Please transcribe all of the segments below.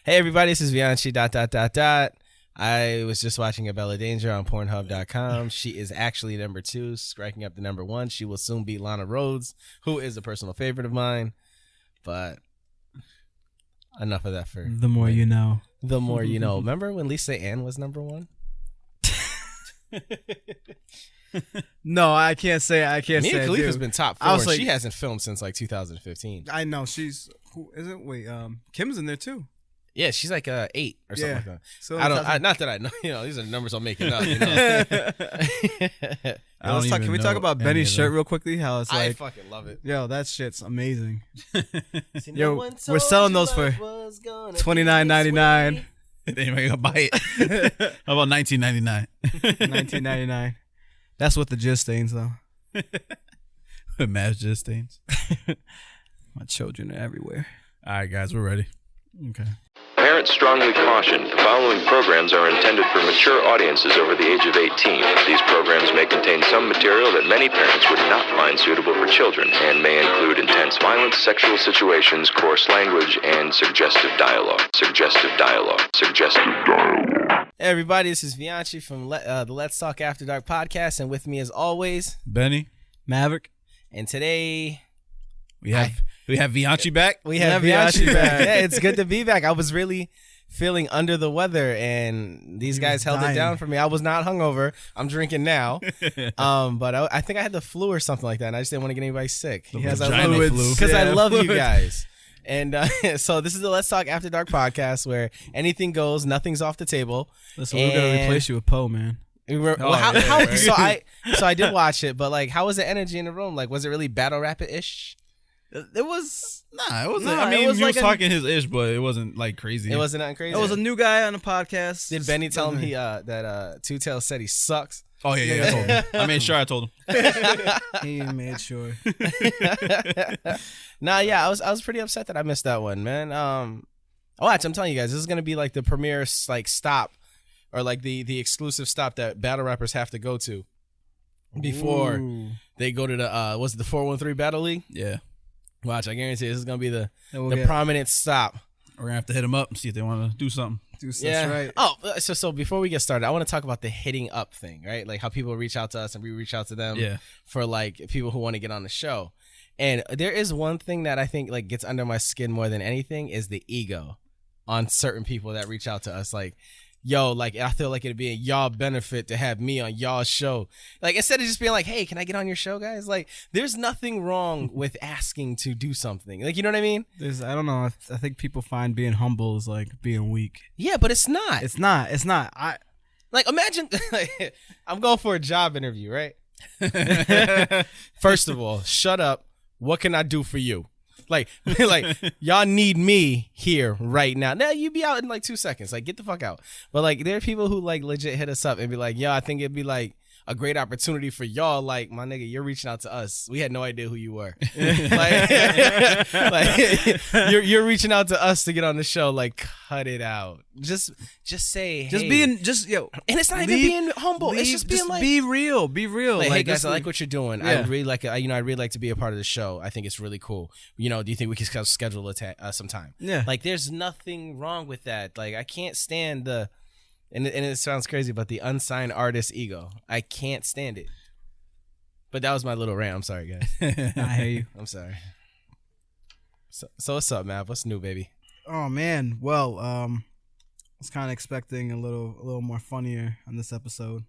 Hey everybody, this is Vianci ... I was just watching Abella Danger on Pornhub.com. She is actually number 2, striking up the number 1. She will soon beat Lana Rhodes, who is a personal favorite of mine. But enough of that for the more you know. The more you know. Remember when Lisa Ann was number 1? No, I can't say. Mia Khalifa's been top 4. Like, she hasn't filmed since like 2015. I know she's who is it? Wait, Kim's in there too. Yeah, she's like 8 or something like that. So not that I know. You know, these are numbers I'm making up. You know? Can we talk about Benny's shirt real quickly? How it's like, I fucking love it. Yo, that shit's amazing. Yo, we're selling those for $29.99. They ain't gonna buy it. How about $19.99? $19.99. That's with the jizz stains though. Mad jizz stains. My children are everywhere. All right, guys, we're ready. Okay. Parents strongly caution the following programs are intended for mature audiences over the age of 18. These programs may contain some material that many parents would not find suitable for children and may include intense violence, sexual situations, coarse language, and suggestive dialogue. Hey everybody, this is Vianci from the Let's Talk After Dark podcast, and with me as always, Benny, Maverick, and today we have Vianci back. We have Vianci back. Yeah, it's good to be back. I was really feeling under the weather, and these guys held it down for me. I was not hungover. I'm drinking now, but I think I had the flu or something like that, and I just didn't want to get anybody sick because I love you guys. And so this is the Let's Talk After Dark podcast where anything goes, nothing's off the table. Listen, we're gonna replace you with Poe, man. So I did watch it, but like, how was the energy in the room? Like, was it really battle rapid-ish? It was it wasn't. I mean, he was talking his ish, but it wasn't like crazy. It wasn't that crazy. It was a new guy on the podcast. Did Benny tell him that Two Tails said he sucks? Oh yeah, I told him. I made sure I told him. He made sure. I was pretty upset that I missed that one, man. Watch, I'm telling you guys, this is gonna be like the premiere like stop, or like the exclusive stop that battle rappers have to go to before they go to the was it the 413 Battle League? Yeah. Watch, I guarantee this is gonna be the prominent stop. We're gonna have to hit them up and see if they want to do something. Yeah. Right. Oh, so before we get started, I want to talk about the hitting up thing, right? Like how people reach out to us and we reach out to them for like people who want to get on the show. And there is one thing that I think like gets under my skin more than anything is the ego on certain people that reach out to us. Like, yo, like I feel like it'd be a y'all benefit to have me on y'all's show. Like instead of just being like, hey, can I get on your show, guys? Like there's nothing wrong with asking to do something. Like, you know what I mean? I don't know. I think people find being humble is like being weak. Yeah, but it's not. It's not. Like imagine I'm going for a job interview, right? First of all, shut up. What can I do for you? Like y'all need me here right now. Now you be out in like 2 seconds. Like get the fuck out. But like there are people who like legit hit us up and be like, yo, I think it'd be like a great opportunity for y'all. Like my nigga, you're reaching out to us. We had no idea who you were. You're reaching out to us to get on the show. Like cut it out. Just say hey. And it's not even being humble. It's just being like be real. Like hey guys, I like what you're doing. Yeah. I'd really like to be a part of the show. I think it's really cool. You know, do you think we can schedule some time? Yeah. Like there's nothing wrong with that. Like I can't stand the and it sounds crazy, but the unsigned artist ego. I can't stand it. But that was my little rant. I'm sorry, guys. I hear you. I'm sorry. So what's up, Mav? What's new, baby? Oh man. Well, I was kind of expecting a little more funnier on this episode.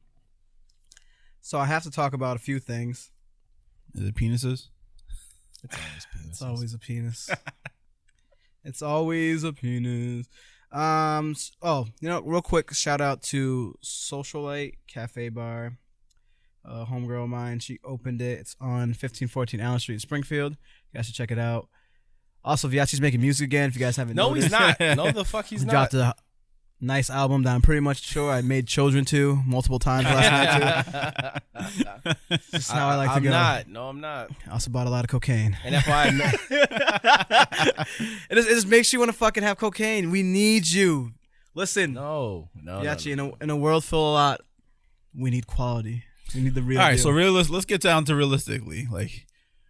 So I have to talk about a few things. Is it penises? It's always a penis. It's always a penis. Real quick shout out to Socialite Cafe Bar, homegirl of mine. She opened it. It's on 1514 Allen Street in Springfield. You guys should check it out. Also, Viaci's making music again. If you guys haven't noticed. No, he's not. No, the fuck he's not. Dropped a nice album that I'm pretty much sure I made children to multiple times last night too. That's how I like to go. I'm not. I also bought a lot of cocaine. And that's why it just makes you want to fucking have cocaine. We need you. Listen. No. Viaci, in a world full of a lot, we need quality. We need the real. All right, deal. so let's get down to realistically. Like,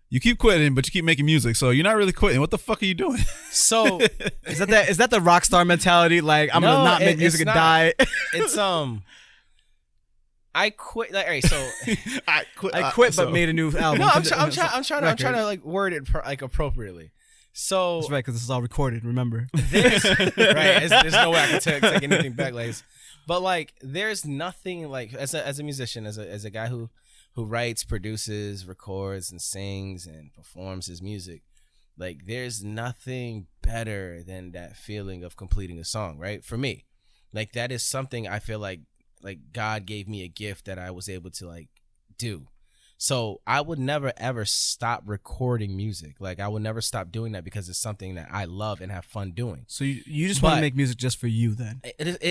You keep quitting, but you keep making music, so you're not really quitting. What the fuck are you doing? So is that the rock star mentality? Like I'm gonna not make music and die. It's I quit. Like, all right, so I quit, but made a new album. No, I'm trying to like word it like appropriately. So that's right, because this is all recorded. Remember, right? There's no way I can take anything back, like. But like, there's nothing like as a musician, as a guy who writes, produces, records, and sings and performs his music. Like, there's nothing better than that feeling of completing a song, right? For me, like that is something I feel like God gave me a gift that I was able to like do. So I would never ever stop recording music. Like I would never stop doing that because it's something that I love and have fun doing. So you just want to make music just for you then?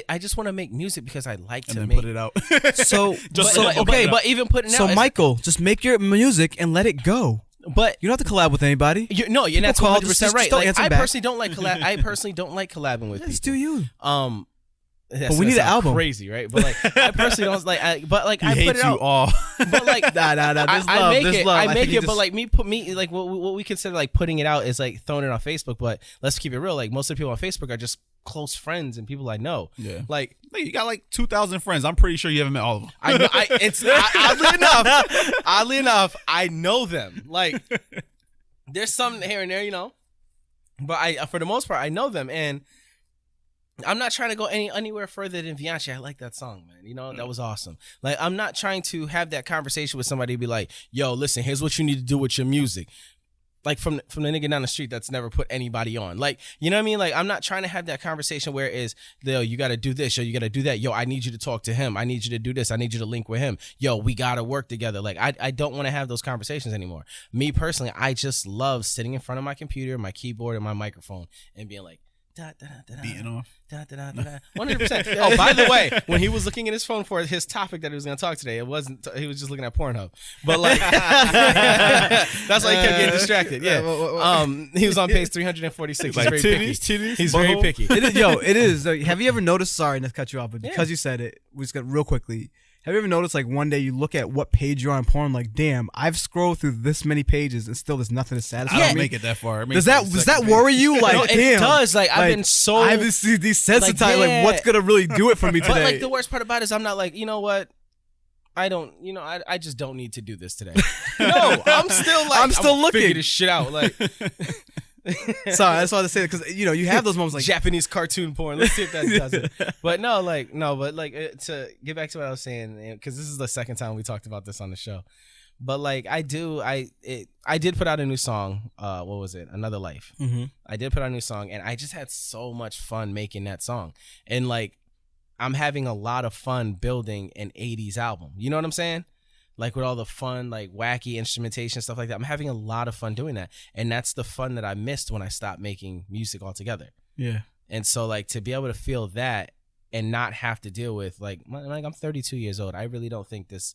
I just want to make music because I like to put it out. But even putting it out. So Michael, just make your music and let it go. But you don't have to collab with anybody. You're not 100% right. Like, I personally don't like collab. I personally don't like collabing with people. Just do you. But we need an album. Crazy, right? But like, I personally don't like. I put it out. All. But like, nah. I make it. But like, like what we consider like putting it out is like throwing it on Facebook. But let's keep it real. Like most of the people on Facebook are just close friends and people I know. Yeah. Like you got like 2,000 friends. I'm pretty sure you haven't met all of them. I know. Oddly enough, I know them. Like there's some here and there, you know. But for the most part, I know them and. I'm not trying to go anywhere further than Vianci. I like that song, man. You know, that was awesome. Like, I'm not trying to have that conversation with somebody to be like, yo, listen, here's what you need to do with your music. Like, from the nigga down the street that's never put anybody on. Like, you know what I mean? Like, I'm not trying to have that conversation where it is, yo, you got to do this. Yo, you got to do that. Yo, I need you to talk to him. I need you to do this. I need you to link with him. Yo, we got to work together. Like, I don't want to have those conversations anymore. Me, personally, I just love sitting in front of my computer, my keyboard, and my microphone and being like, beating off. 100%. Oh, by the way, when he was looking at his phone for his topic that he was going to talk today, it wasn't. He was just looking at Pornhub. But like, that's why he kept getting distracted. Yeah. He was on page 346. He's very picky. He's very picky. It is. Have you ever noticed? Sorry, not to cut you off, but because you said it, we just got real quickly. Have you ever noticed, like, one day you look at what page you're on porn, like, damn, I've scrolled through this many pages and still there's nothing to satisfy me? I don't make it that far. Does that worry you? Like, no, damn. It does. Like, I've been so... I've been desensitized. Like, what's going to really do it for me today? But, like, the worst part about it is I'm not like, you know what? I just don't need to do this today. No, I'm still looking. Figure this shit out. Like... Sorry, I just wanted to say that because you have those moments like Japanese cartoon porn. Let's see if that does it. But to get back to what I was saying, because this is the second time we talked about this on the show. But like I did put out a new song. What was it? Another Life. Mm-hmm. I did put out a new song, and I just had so much fun making that song. And like I'm having a lot of fun building an 80s album. You know what I'm saying? Like with all the fun, like wacky instrumentation, stuff like that. I'm having a lot of fun doing that. And that's the fun that I missed when I stopped making music altogether. Yeah. And so like to be able to feel that and not have to deal with like I'm 32 years old. I really don't think this,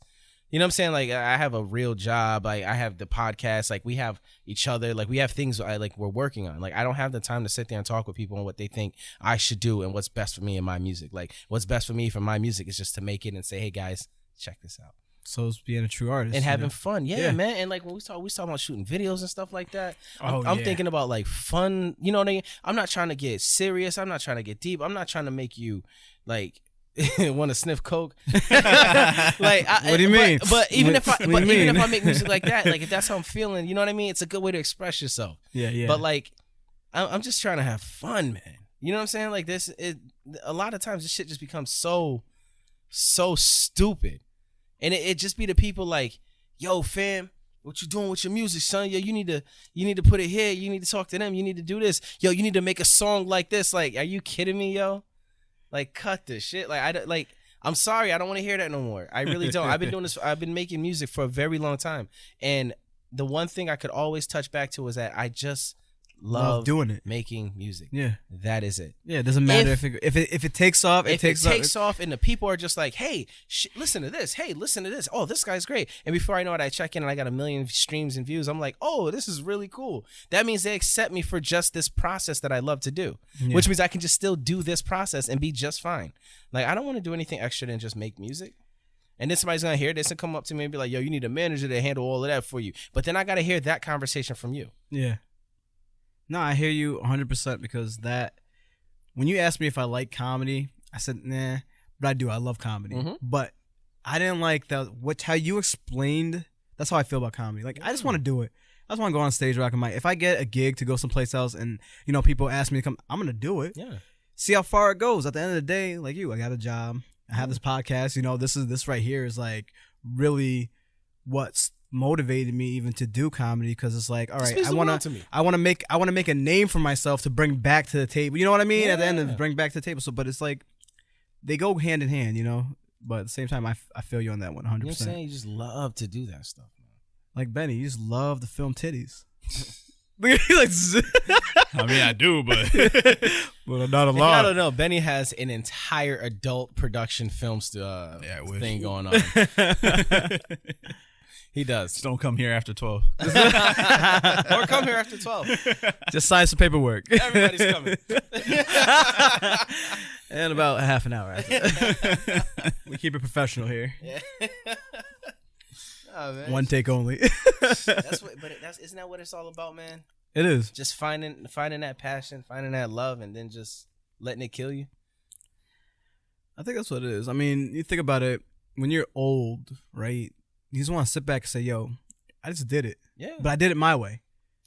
you know what I'm saying? Like I have a real job. Like I have the podcast. Like we have each other. Like we have things we're working on. Like I don't have the time to sit there and talk with people on what they think I should do and what's best for me in my music. Like what's best for me for my music is just to make it and say, hey guys, check this out. So it's being a true artist and having fun, yeah, man. And like when we talk about shooting videos and stuff like that. I'm thinking about like fun. You know what I mean? I'm not trying to get serious. I'm not trying to get deep. I'm not trying to make you like want to sniff coke. Like, what do you mean? But even if I make music like that, like if that's how I'm feeling, you know what I mean? It's a good way to express yourself. Yeah. But like, I'm just trying to have fun, man. You know what I'm saying? Like a lot of times this shit just becomes so stupid. And it just be the people like, yo, fam, what you doing with your music, son? Yo, you need to put it here. You need to talk to them. You need to do this. Yo, you need to make a song like this. Like, are you kidding me, yo? Like, cut this shit. Like, I'm sorry. I don't want to hear that no more. I really don't. I've been doing this. I've been making music for a very long time. And the one thing I could always touch back to is that I just love doing it, making music. Yeah, that is it. Yeah, it doesn't matter if it takes off. It takes off, and the people are just like, "Hey, listen to this. Hey, listen to this. Oh, this guy's great." And before I know it, I check in and I got 1 million streams and views. I'm like, "Oh, this is really cool." That means they accept me for just this process that I love to do, which means I can just still do this process and be just fine. Like I don't want to do anything extra than just make music. And then somebody's going to hear this and come up to me and be like, yo, you need a manager to handle all of that for you. But then I got to hear that conversation from you. Yeah. No, I hear you 100% because when you asked me if I like comedy, I said, nah, but I do. I love comedy. Mm-hmm. But I didn't like how you explained. That's how I feel about comedy. Like, I just want to do it. I just want to go on stage rocking my. If I get a gig to go someplace else and, people ask me to come, I'm going to do it. Yeah. See how far it goes. At the end of the day, like I got a job. I have this podcast, this right here is like really what's motivated me even to do comedy because it's like, all right, I want to make a name for myself to bring back to the table. You know what I mean? Yeah. At the end of bring back to the table. So, but it's like they go hand in hand, But at the same time, I feel you on that 100%. You know what I'm saying? You just love to do that stuff, man. Like Benny, you just love to film titties. I mean, I do, but but not a lot. I don't know. Benny has an entire adult production film thing going on. He does. Just don't come here after 12. Or come here after 12. Just sign some paperwork. Everybody's coming. And about half an hour after. We keep it professional here. Yeah. Oh, man. One take only. Isn't that what it's all about, man? It is. Just finding that passion, finding that love, and then just letting it kill you. I think that's what it is. I mean, you think about it, when you're old, right? You just want to sit back and say, yo, I just did it. Yeah. But I did it my way.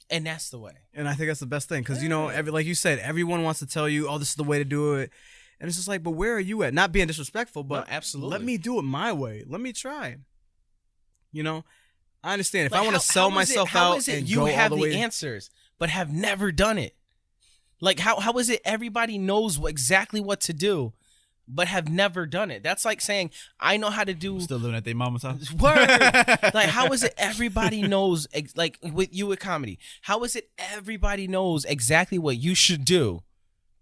And that's the way. And I think that's the best thing. Because, like you said, everyone wants to tell you, oh, this is the way to do it. And it's just like, but where are you at? Not being disrespectful, but absolutely. Let me do it my way. Let me try. I understand. If I want to sell myself out and you go have all the way, the answers, but have never done it. Like, how is it everybody knows exactly what to do, but have never done it? That's like saying, I know how to do... Still living at their mama's house? Word! Like, how is it everybody knows, like, with comedy, how is it everybody knows exactly what you should do,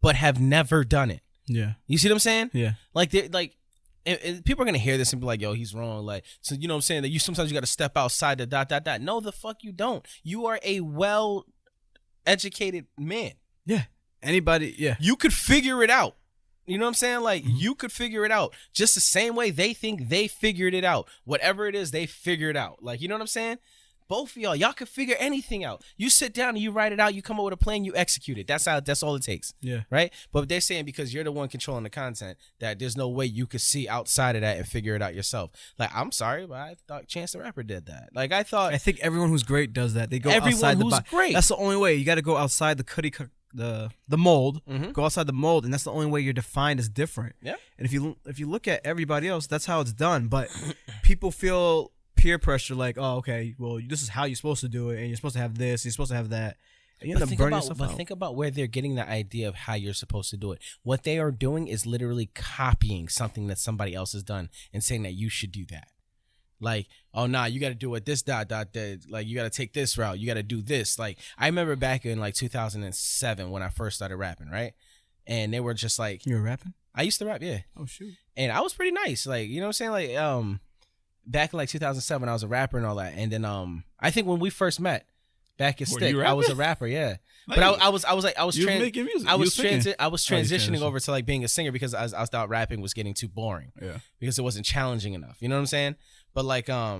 but have never done it? Yeah. You see what I'm saying? Yeah. And people are gonna hear this and be like, "Yo, he's wrong." Like, so you know what I'm saying? That sometimes you got to step outside the ... No, the fuck you don't. You are a well-educated man. Yeah. Anybody? Yeah. You could figure it out. You know what I'm saying? Like, you could figure it out just the same way they think they figured it out. Whatever it is, they figure it out. Like, you know what I'm saying? Both of y'all could figure anything out. You sit down and you write it out. You come up with a plan. You execute it. That's all it takes. Yeah. Right. But they're saying because you're the one controlling the content that there's no way you could see outside of that and figure it out yourself. Like, I'm sorry, but I thought Chance the Rapper did that. Like, I think everyone who's great does that. They go outside the box. Great. That's the only way. You got to go outside the mold. Mm-hmm. Go outside the mold, and that's the only way you're defined as different. Yeah. And if you look at everybody else, that's how it's done. But people feel peer pressure, like, oh, okay, well, this is how you're supposed to do it, and you're supposed to have this, you're supposed to have that. And you end up burning yourself out. But think about where they're getting the idea of how you're supposed to do it. What they are doing is literally copying something that somebody else has done and saying that you should do that. Like, oh, nah, you got to do what this ... did. Like, you got to take this route. You got to do this. Like, I remember back in, like, 2007 when I first started rapping, right? And they were just like... You were rapping? I used to rap, yeah. Oh, shoot. And I was pretty nice. Like, you know what I'm saying? Like, back in like 2007, I was a rapper and all that. And then I think when we first met back in Stick, I was a rapper, yeah. But I was making music. I was transitioning over to like being a singer because I thought rapping was getting too boring. Yeah. Because it wasn't challenging enough. You know what I'm saying? But like I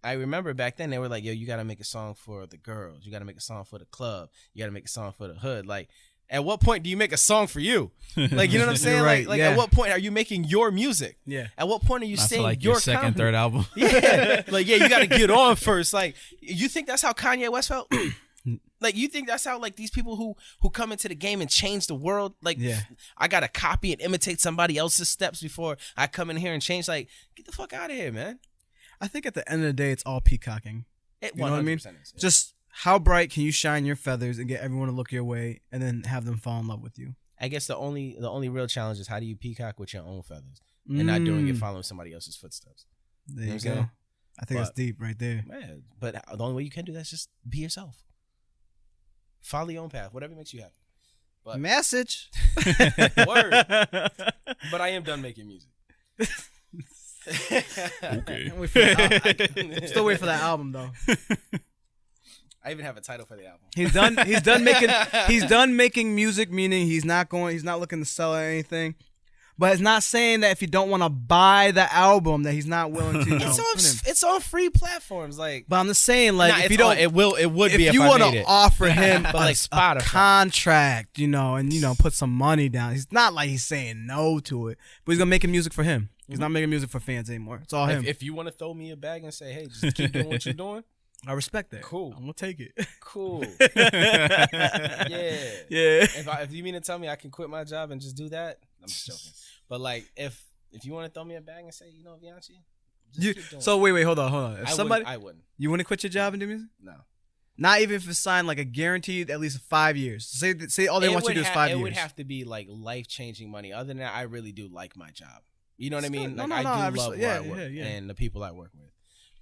remember back then they were like, yo, you gotta make a song for the girls, you gotta make a song for the club, you gotta make a song for the hood. Like, at what point do you make a song for you? Like, you know what I'm saying? Right, like yeah. At what point are you making your music? Yeah. At what point are you saying like your second, comedy? third album? Yeah. Like, yeah, you got to get on first. Like, you think that's how Kanye West felt? Like, you think that's how, like, these people who come into the game and change the world, like, yeah. I got to copy and imitate somebody else's steps before I come in here and change? Like, get the fuck out of here, man. I think at the end of the day, it's all peacocking. It 100% you know what I mean? Is, yeah. Just how bright can you shine your feathers and get everyone to look your way and then have them fall in love with you? I guess the only real challenge is how do you peacock with your own feathers and not doing it following somebody else's footsteps. There you go. I think that's deep right there. Man, but the only way you can do that is just be yourself. Follow your own path, whatever makes you happy. But, message. Word. But I am done making music. Okay. Still wait for that album though. I even have a title for the album. He's done making music, meaning he's not looking to sell anything. But it's not saying that if you don't want to buy the album that he's not willing to. It's on free platforms, like. But I'm just saying, like, if you don't, it would be if you want to offer him but like Spotify. a contract, and put some money down. He's not like he's saying no to it, but he's gonna make music for him. He's not making music for fans anymore. It's all him. If you want to throw me a bag and say, hey, just keep doing what you're doing, I respect that. Cool. I'm gonna take it. Cool. Yeah. If you mean to tell me I can quit my job and just do that, I'm just joking. But like, if you want to throw me a bag and say, Vianci, so wait, hold on. If I wouldn't. You wouldn't quit your job and do music? No. Not even if it's signed like a guaranteed at least 5 years. Say all they want you to do is 5 years. It would have to be like life-changing money. Other than that, I really do like my job. You know what I mean? Like I do love where I work and the people I work with.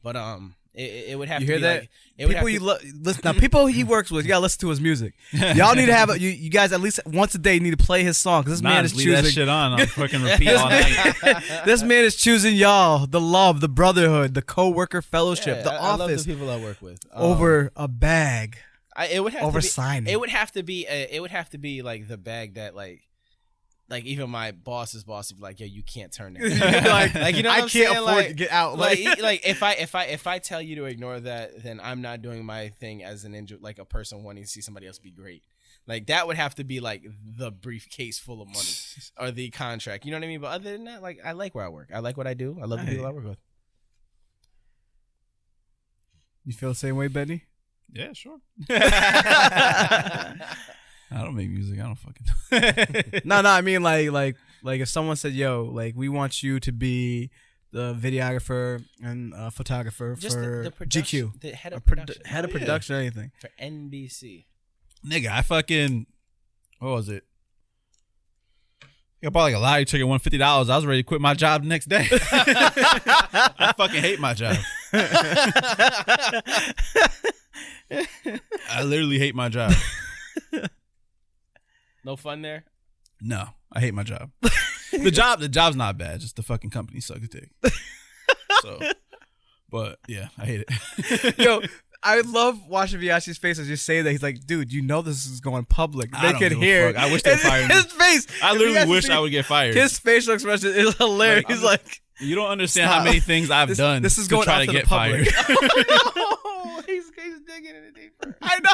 But it would have to be that? Like listen now. People he works with, you gotta listen to his music. Y'all need to have you guys at least once a day need to play his song because this man is choosing that shit on fucking repeat all night. This man is choosing y'all, the love, the brotherhood, the co-worker fellowship, the office. I love the people I work with over a bag. It would have over to be, signing. It would have to be like the bag that like even my boss's boss would be like, yo, you can't turn that. like you know, what I can't afford to get out. Like if I tell you to ignore that, then I'm not doing my thing as like a person wanting to see somebody else be great. Like that would have to be like the briefcase full of money or the contract. You know what I mean? But other than that, like I like where I work. I like what I do. I love the people I work with. You feel the same way, Benny? Yeah, sure. I don't make music. I don't fucking No, I mean like if someone said, yo, like we want you to be the videographer and photographer just for the production, GQ. The head of production. Head of production, anything. For NBC. Nigga, I fucking, what was it? I bought like a lottery ticket, won $50. I was ready to quit my job the next day. I fucking hate my job. I literally hate my job. No fun there? No, I hate my job. The job's not bad. Just the fucking company sucks dick. So, but yeah, I hate it. Yo, I love watching Viachi's face as you say that. He's like, dude, you know this is going public. They could hear. I wish they fired me. His face. I literally wish I would get fired. His facial expression is hilarious. He's like, you don't understand how many things I've done. This is going to try to get fired. Oh, he's digging in it deeper. I know.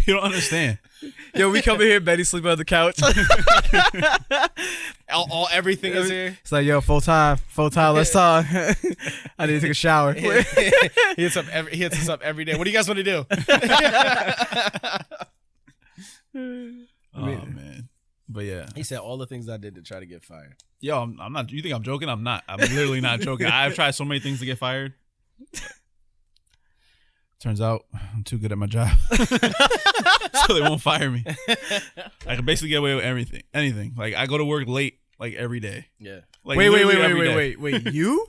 You don't understand. Yo, we come in here, Betty sleeping on the couch. Everything is here. It's like, yo, full time, let's talk. I need to take a shower. He hits us up every day. What do you guys want to do? Oh man. But yeah. He said all the things I did to try to get fired. Yo, I'm not. You think I'm joking? I'm not. I'm literally not joking. I've tried so many things to get fired. Turns out I'm too good at my job. So they won't fire me. I can basically get away with anything. Like I go to work late like every day. Yeah. Like, wait. You?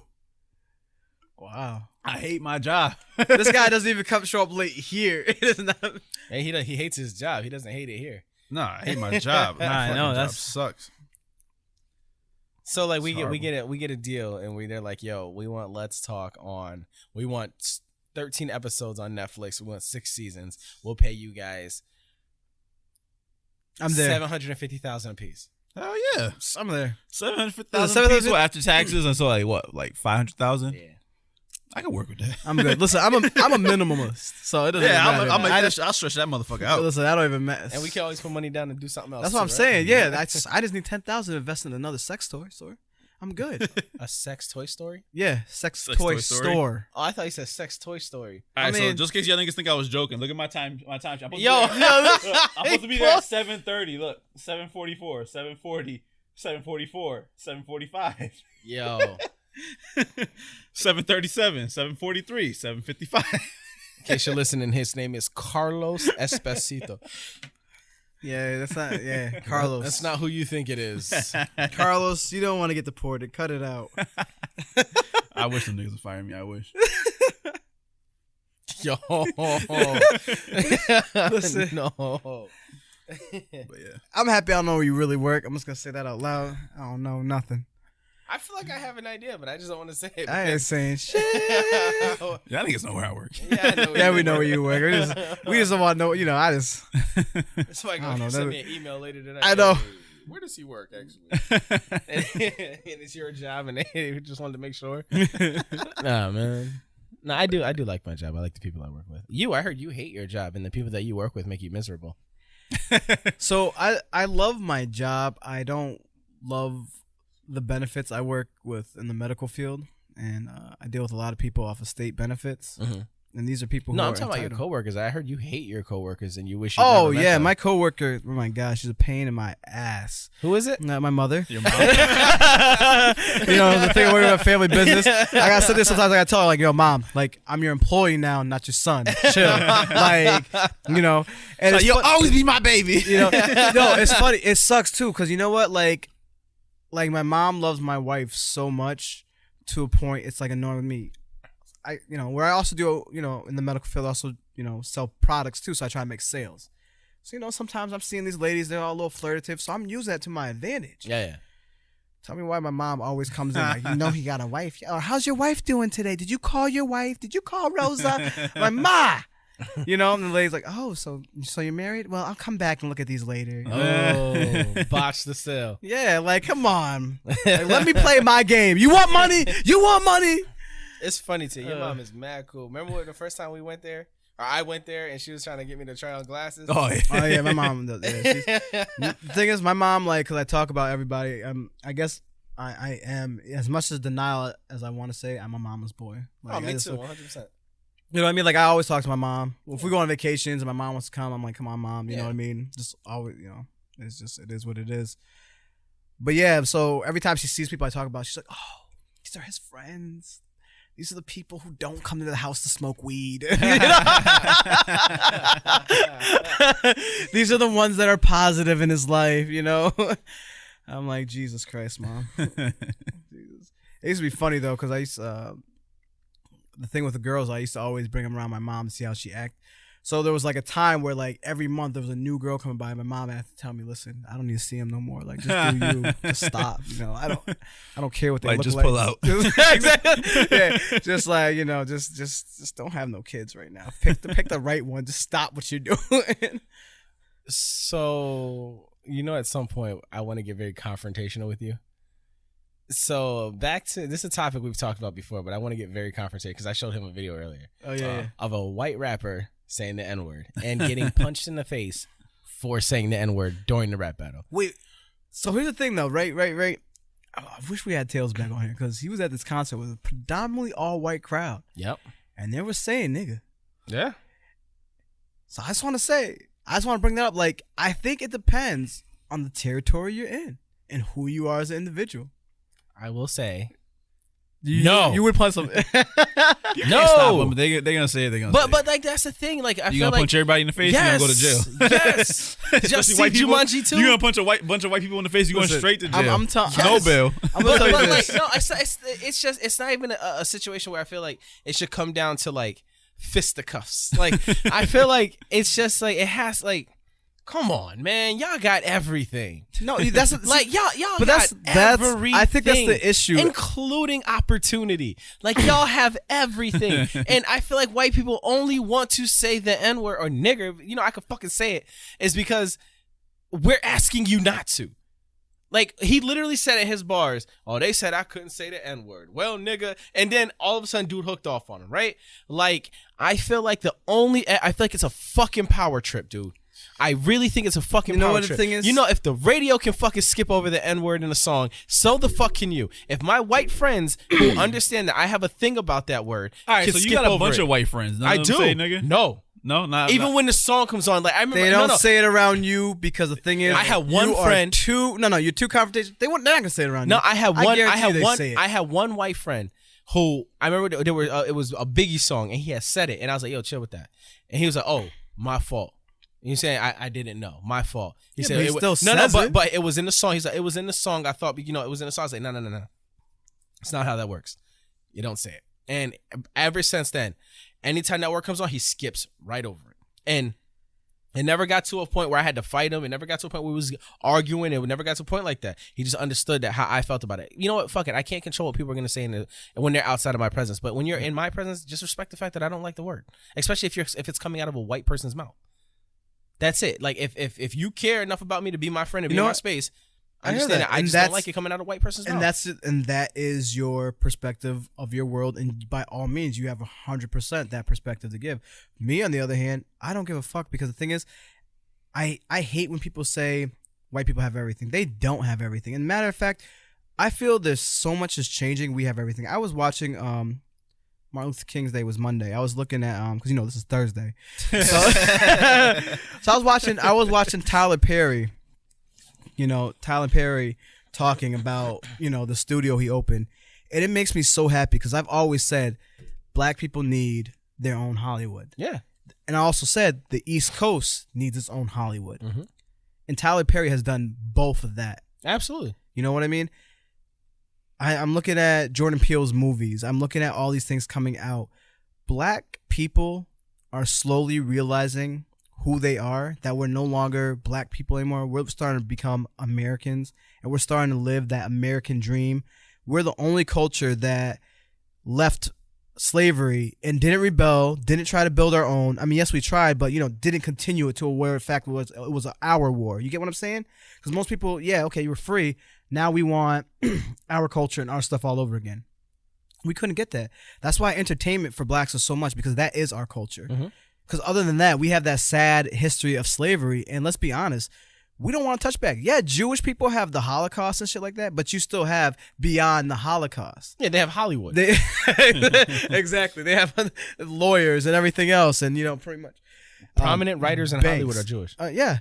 Wow. I hate my job. This guy doesn't even show up late here. It is not. And he hates his job. He doesn't hate it here. No, I hate my job. I know that sucks. So like we get a deal and they're like, yo, we want Let's Talk on. We want 13 episodes on Netflix. We want 6 seasons. We'll pay you guys. I'm there. $750,000 a piece. Hell yeah, I'm there. $750,000 after taxes, and so like what, like $500,000? Yeah, I can work with that. I'm good. Listen, I'm a minimalist, so it doesn't matter. I'll stretch that motherfucker out. Listen, I don't even matter. And we can always put money down and do something else. That's what I'm saying. Yeah, I just need $10,000 to invest in another sex toy store. I'm good. A sex toy story? Yeah, sex toy store. Oh, I thought you said sex toy story. All right, so just in case y'all niggas think I was joking, look at my time. I'm supposed to be there at 7:30. Look, 7:44, 7:40, 7:44, 7:45. Yo. 7:37, 7:43, 7:55. In case you're listening, his name is Carlos Espesito. Yeah, that's not. Yeah, Carlos. That's not who you think it is. Carlos, you don't want to get deported. Cut it out. I wish some niggas would fire me. I wish. Yo. Listen. No. But yeah. I'm happy I don't know where you really work. I'm just going to say that out loud. I don't know nothing. I feel like I have an idea, but I just don't want to say it. I ain't saying shit. Y'all niggas know where I work. Yeah, I know yeah, we know where you work. We just don't want to know. I just. It's like, I don't know. Send me an email later tonight. I know. Where does he work, actually? And it's your job, and they just wanted to make sure. Nah, man. No, I do like my job. I like the people I work with. I heard you hate your job, and the people that you work with make you miserable. So I love my job. I don't love the benefits. I work with in the medical field, and I deal with a lot of people off of state benefits. Mm-hmm. And these are people who I'm are talking entitled. about your coworkers. I heard you hate your coworkers and you wish you Oh, never met yeah. them. My coworker, oh my gosh, she's a pain in my ass. Who is it? My mother. Your mom. The thing about family business. I gotta say this sometimes. I gotta tell her, like, yo, mom, like, I'm your employee now, not your son. Chill. Like, and Like, you'll always be my baby. no, it's funny. It sucks too, because you know what? Like my mom loves my wife so much to a point it's like annoying me. Where I also do, in the medical field, I also, sell products too. So I try to make sales. So, sometimes I'm seeing these ladies, they're all a little flirtative. So I'm using that to my advantage. Yeah. Tell me why my mom always comes in like, he got a wife. Or how's your wife doing today? Did you call your wife? Did you call Rosa? I'm like, Ma. And the lady's like, oh, so you're married? Well, I'll come back and look at these later. Oh, botch the sale. Yeah, like, come on. Like, let me play my game. You want money? You want money? It's funny too. Your mom is mad cool. Remember when the first time we went there? Or I went there and she was trying to get me to try on glasses? Oh, yeah, my mom does. Yeah, the thing is, my mom, like, because I talk about everybody, I guess I am, as much as denial as I want to say, I'm a mama's boy. Like, me too, 100%. You know what I mean? Like, I always talk to my mom. If we go on vacations and my mom wants to come, I'm like, come on, mom. You know what I mean? Just always, it is what it is. But yeah, so every time she sees people I talk about, she's like, oh, these are his friends. These are the people who don't come to the house to smoke weed. These are the ones that are positive in his life, I'm like, Jesus Christ, Mom. Jesus. It used to be funny, though, because I used to, the thing with the girls, I used to always bring them around my mom to see how she act. So there was like a time where like every month there was a new girl coming by. My mom had to tell me, "Listen, I don't need to see him no more. Like, just do you. Just stop. I don't care what they look just like. Pull out. Exactly. Yeah. Just like just don't have no kids right now. Pick the right one. Just stop what you're doing." So at some point I want to get very confrontational with you. So back to this is a topic we've talked about before, but I want to get very confrontational because I showed him a video earlier. Oh yeah. Of a white rapper saying the N-word and getting punched in the face for saying the N-word during the rap battle. Wait, so here's the thing though, right? I wish we had Tails back on here because he was at this concert with a predominantly all white crowd. Yep. And they were saying nigga. Yeah. So I just want to bring that up. Like, I think it depends on the territory you're in and who you are as an individual. I will say, no, you would punch some. No, stop them. They're gonna say it. But like that's the thing. Like you gonna punch everybody in the face. Yes, you gonna go to jail. Yes, especially white people. Jumanji too. You gonna punch a bunch of white people in the face. You going straight to jail. I'm telling no bail. But like no, it's not even a situation where I feel like it should come down to like fisticuffs. Like I feel like it's just like it has like. Come on, man! Y'all got everything. No, that's like y'all. But got everything. I think that's the issue, including opportunity. Like y'all have everything, and I feel like white people only want to say the N-word or nigger. I could fucking say it. Is because we're asking you not to. Like he literally said in his bars, "Oh, they said I couldn't say the N-word." Well, nigga, and then all of a sudden, dude hooked off on him, right? Like I feel like it's a fucking power trip, dude. I really think it's a fucking power trip. The thing is? If the radio can fucking skip over the N-word in a song, so the fuck can you. If my white friends who understand that I have a thing about that word, all right, so you got a bunch of white friends. I do. Say, nigga? No, not even when the song comes on, like I remember they don't say it around you because the thing is, I had one friend. You're too confrontational. They're not gonna say it around you. No, I had one white friend who I remember it was a Biggie song and he had said it and I was like, yo, chill with that, and he was like, oh, my fault. You saying I didn't know, my fault. He said it still says it. But it was in the song. He's like, it was in the song. I thought, it was in the song. I was like, no. It's not how that works. You don't say it. And ever since then, anytime that word comes on, he skips right over it. And it never got to a point where I had to fight him. It never got to a point where we was arguing. It never got to a point like that. He just understood that how I felt about it. You know what? Fuck it. I can't control what people are gonna say when they're outside of my presence. But when you're in my presence, just respect the fact that I don't like the word, especially if it's coming out of a white person's mouth. That's it. Like if you care enough about me to be my friend and be in my space, I understand that. I just don't like it coming out of a white person's mouth. And that is your perspective of your world. And by all means, you have 100% that perspective to give. Me, on the other hand, I don't give a fuck, because the thing is, I hate when people say white people have everything. They don't have everything. And matter of fact, I feel there's so much is changing. We have everything. I was watching Martin Luther King's Day was Monday. I was looking at because this is Thursday. So, so I was watching Tyler Perry. Tyler Perry talking about the studio he opened, and it makes me so happy, because I've always said black people need their own Hollywood. Yeah. And I also said the East Coast needs its own Hollywood. Mm-hmm. And Tyler Perry has done both of that. Absolutely. You know what I mean? I'm looking at Jordan Peele's movies. I'm looking at all these things coming out. Black people are slowly realizing who they are, that we're no longer black people anymore. We're starting to become Americans, and we're starting to live that American dream. We're the only culture that left slavery and didn't rebel, didn't try to build our own. I mean, yes, we tried, but didn't continue it to where in fact it was our war. You get what I'm saying? Because most people, yeah, okay, you were free. Now we want our culture and our stuff all over again. We couldn't get that. That's why entertainment for blacks is so much, because that is our culture. Because other than that, we have that sad history of slavery, and let's be honest, we don't want to touch back. Yeah, Jewish people have the Holocaust and shit like that, but you still have beyond the Holocaust. Yeah, they have Hollywood. Exactly. They have lawyers and everything else, and pretty much prominent writers in Hollywood are Jewish. Yeah.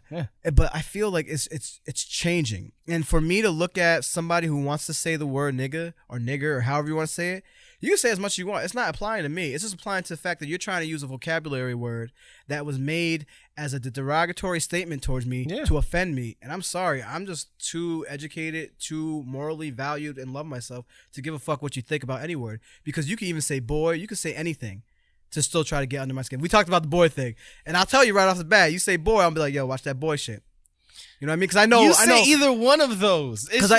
But I feel like it's changing. And for me to look at somebody who wants to say the word nigga or nigger or however you want to say it, you can say as much as you want. It's not applying to me. It's just applying to the fact that you're trying to use a vocabulary word that was made as a derogatory statement towards me to offend me. And I'm sorry. I'm just too educated, too morally valued, and love myself to give a fuck what you think about any word. Because you can even say boy. You can say anything to still try to get under my skin. We talked about the boy thing. And I'll tell you right off the bat, you say boy, I'll be like, yo, watch that boy shit. You know what I mean? Because I know you say either one of those. Because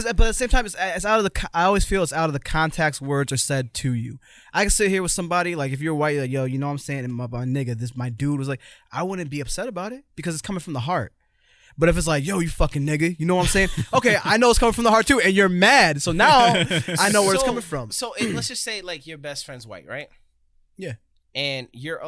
but at the same time, it's out of the. I always feel it's out of the context words are said to you. I can sit here with somebody like if you're white, like yo, what I'm saying about nigga. This my dude was like, I wouldn't be upset about it because it's coming from the heart. But if it's like, yo, you fucking nigga, you know what I'm saying? Okay, I know it's coming from the heart too, and you're mad. So now I know where it's coming from. So let's just say like your best friend's white, right? Yeah. And you're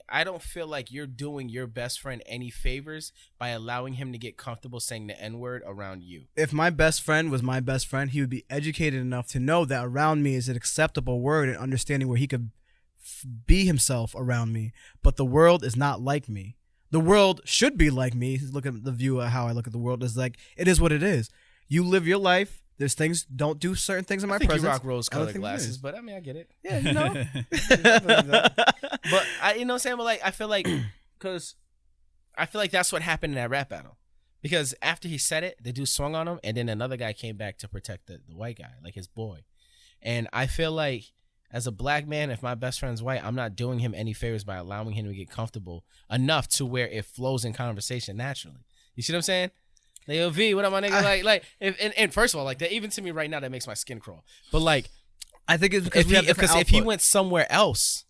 I don't feel like you're doing your best friend any favors by allowing him to get comfortable saying the N-word around you. If my best friend was my best friend, he would be educated enough to know that around me is an acceptable word and understanding where he could be himself around me. But the world is not like me. The world should be like me. Look at the view of how I look at the world. Is like, it is what it is. You live your life. There's things, don't do certain things in my presence. You rock rose-colored glasses, but I mean, I get it. Yeah, But you know what I'm saying? But like, I feel like, because I feel like that's what happened in that rap battle. Because after he said it, the dude swung on him, and then another guy came back to protect the white guy, like his boy. And I feel like, as a black man, if my best friend's white, I'm not doing him any favors by allowing him to get comfortable enough to where it flows in conversation naturally. You see what I'm saying? Like, yo, V, what up, my nigga? And first of all, like, that even to me right now, that makes my skin crawl. But like, I think it's because if he went somewhere else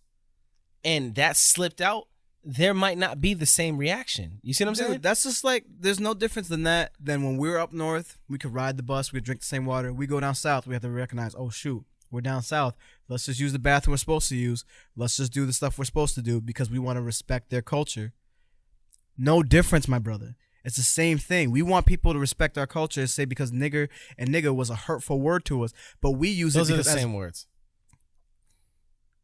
and that slipped out, there might not be the same reaction. You see what I'm saying? That's just like, there's no difference than when we were up north, we could ride the bus, we could drink the same water. We go down south, we have to recognize, oh shoot, we're down south. Let's just use the bathroom we're supposed to use. Let's just do the stuff we're supposed to do because we want to respect their culture. No difference, my brother. It's the same thing. We want people to respect our culture and say because nigger and nigga was a hurtful word to us, but we use those it because are the same words.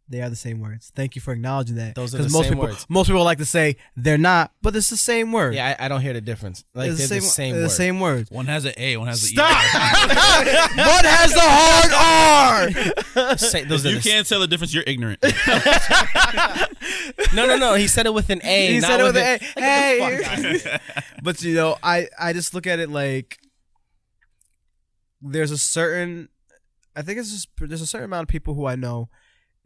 They are the same words. Thank you for acknowledging that. Those are the same words. Most people like to say they're not, but it's the same word. Yeah, I don't hear the difference. Like they're the same word. The same words. One has an A, one has an E. Stop! One has the hard R. You can't tell the difference. You're ignorant. No. He said it with an A. He said it with an A. Hey. But I just look at it like there's a certain amount of people who I know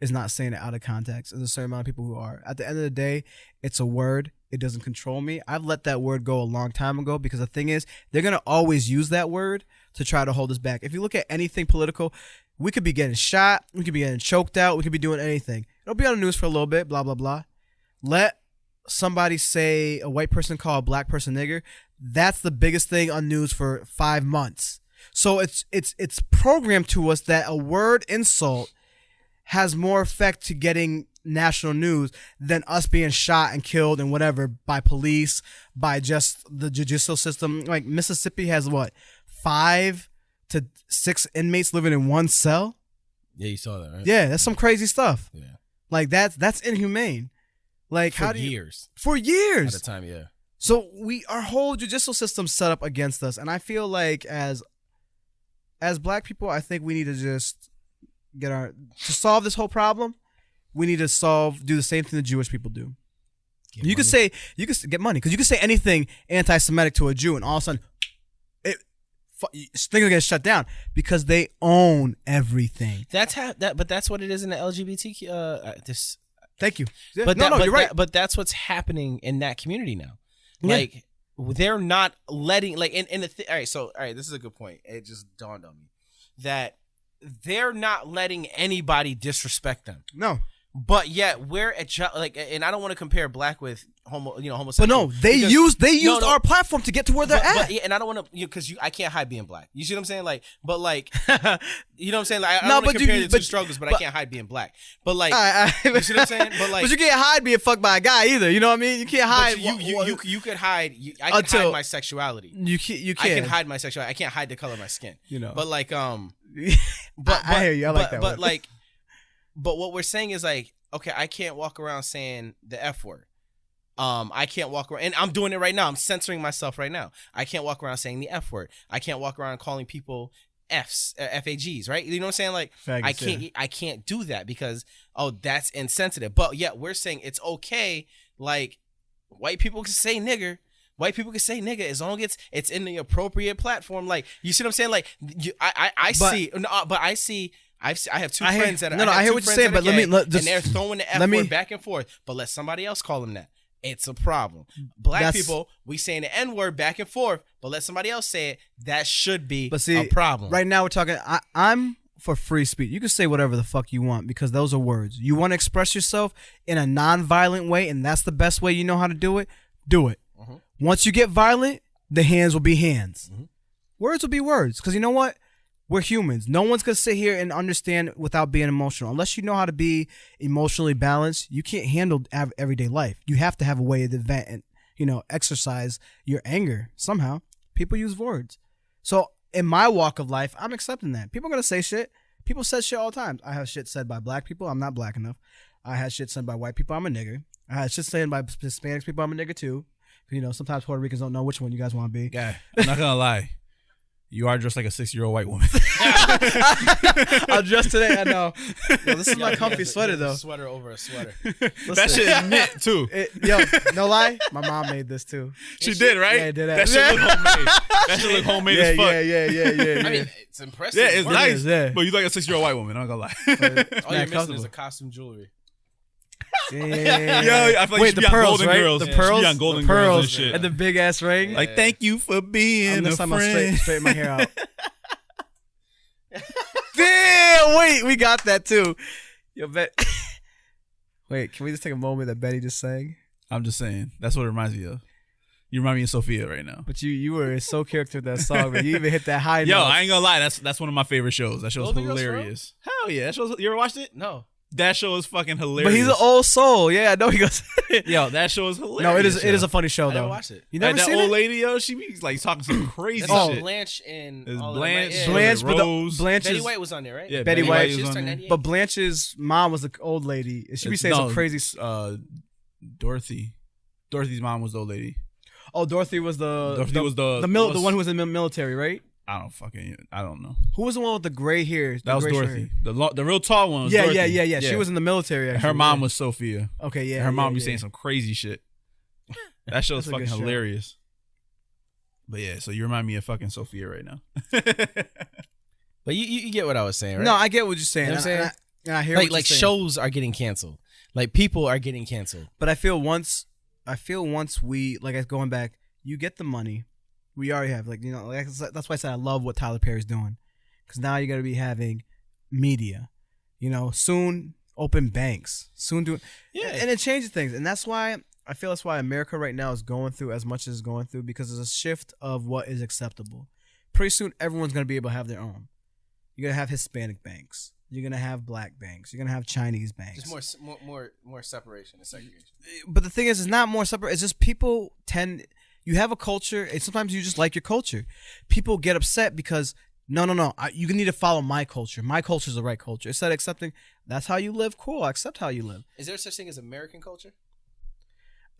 is not saying it out of context. There's a certain amount of people who are. At the end of the day, it's a word. It doesn't control me. I've let that word go a long time ago because the thing is, they're going to always use that word to try to hold us back. If you look at anything political, we could be getting shot. We could be getting choked out. We could be doing anything. It'll be on the news for a little bit, blah, blah, blah. Let somebody say a white person call a black person nigger. That's the biggest thing on news for 5 months. So it's programmed to us that a word insult has more effect to getting national news than us being shot and killed and whatever by police, by just the judicial system. Like Mississippi has what, 5 to 6 inmates living in one cell? Yeah, you saw that, right? Yeah, that's some crazy stuff. Yeah. Like that's inhumane. Like For years. For years. At the time, yeah. So our whole judicial system's set up against us, and I feel like as black people, I think we need to just to solve this whole problem. We need to do the same thing the Jewish people do. You could get money because you could say anything anti-Semitic to a Jew, and all of a sudden, things are gonna shut down because they own everything. But that's what it is in the LGBTQ. Thank you. But you're right. But that's what's happening in that community now. Like they're not letting all right. This is a good point. It just dawned on me that they're not letting anybody disrespect them. No. But yet we're and I don't want to compare black with homosexual. But no, they used our platform to get to where they're at. But, yeah, and I don't want to because I can't hide being black. You see what I'm saying? Like, but like, you know what I'm saying? Like, I don't want to compare the two struggles, but I can't hide being black. But like, you see what I'm saying? But like, but you can't hide being fucked by a guy either. You know what I mean? You can't hide. You could hide. I can hide my sexuality. You can't. I can hide my sexuality. I can't hide the color of my skin. You know. But like, but I hear you. I like that. But like. But what we're saying is like, okay, I can't walk around saying the F word. I can't walk around, and I'm doing it right now. I'm censoring myself right now. I can't walk around saying the F word. I can't walk around calling people Fs, FAGs, right? You know what I'm saying? Like, Faggots, I can't do that because, that's insensitive. But yet we're saying it's okay. Like, white people can say nigger. White people can say nigga as long as it's in the appropriate platform. Like, you see what I'm saying? Like, I have two friends that are I hear what you're saying, but and they're throwing the F word back and forth. But let somebody else call them that. It's a problem. Black people, we saying the N word back and forth, but let somebody else say it. That should be a problem. Right now, we're talking. I'm for free speech. You can say whatever the fuck you want because those are words. You want to express yourself in a non-violent way, and that's the best way you know how to do it. Do it. Mm-hmm. Once you get violent, the hands will be hands. Mm-hmm. Words will be words because you know what? We're humans. No one's going to sit here and understand without being emotional. Unless you know how to be emotionally balanced, you can't handle everyday life. You have to have a way to vent and, exercise your anger somehow. People use words. So in my walk of life, I'm accepting that. People are going to say shit. People say shit all the time. I have shit said by black people. I'm not black enough. I had shit said by white people. I'm a nigger. I had shit said by Hispanics people. I'm a nigger too. Sometimes Puerto Ricans don't know which one you guys want to be. Yeah, I'm not going to lie. You are dressed like a 6-year-old white woman. I'm dressed today. I know. Yo, this is my comfy sweater though. Sweater over a sweater. Listen, that shit is knit too. No lie. My mom made this too. She did, right? Yeah, I did. That shit look homemade. That shit look homemade as fuck. Yeah. I mean, it's impressive. Yeah, it's nice. Yeah. But you like a 6-year-old white woman. I'm not gonna lie. All you're missing is a costume jewelry. Yeah, I feel like wait, the pearls, right? Girls. The pearls, on Golden Girls and shit. And the big ass ring. Like, thank you for being a friend. I'm straighten my hair out. Damn! Wait, we got that too. Wait, can we just take a moment that Betty just sang? I'm just saying. That's what it reminds me of. You remind me of Sophia right now. But you were so character with that song, but you even hit that high note. Yo, I ain't gonna lie. That's one of my favorite shows. That show's hilarious. Hell yeah! That show's, you ever watched it? No. That show is fucking hilarious. But he's an old soul. Yeah, I know he goes. Yo, that show is hilarious. No, it is a funny show though. I never watched it. You never seen that old lady, yo, she be like talking some crazy shit. Blanche and Blanche, Rose. Betty White was on there, right? Yeah, Betty White was on there. But Blanche's mom was the old lady. She be saying some crazy. Dorothy. Dorothy's mom was the old lady. Oh, Dorothy was the one who was in the military, right? I don't know. Who was the one with the gray hair? That was Dorothy. The real tall one was Dorothy. Yeah. She was in the military, actually. Her mom was Sophia. Okay, yeah. Her mom be saying some crazy shit. That show is fucking hilarious. But yeah, so you remind me of fucking Sophia right now. But you get what I was saying, right? No, I get what you're saying. You know what I'm saying? And I hear what you're saying. Shows are getting canceled. Like, people are getting canceled. But I feel once we, like, going back, you get the money. We already have, that's why I said I love what Tyler Perry's doing. Because now you got to be having media. Soon open banks. Soon do. Yeah. And it changes things. And that's why I feel that's why America right now is going through as much as it's going through, because there's a shift of what is acceptable. Pretty soon, everyone's going to be able to have their own. You're going to have Hispanic banks. You're going to have black banks. You're going to have Chinese banks. Just more separation and segregation. But the thing is, it's not more separate. It's just people tend... You have a culture, and sometimes you just like your culture. People get upset because, no. You need to follow my culture. My culture is the right culture. Instead of accepting, that's how you live, cool, I accept how you live. Is there such thing as American culture?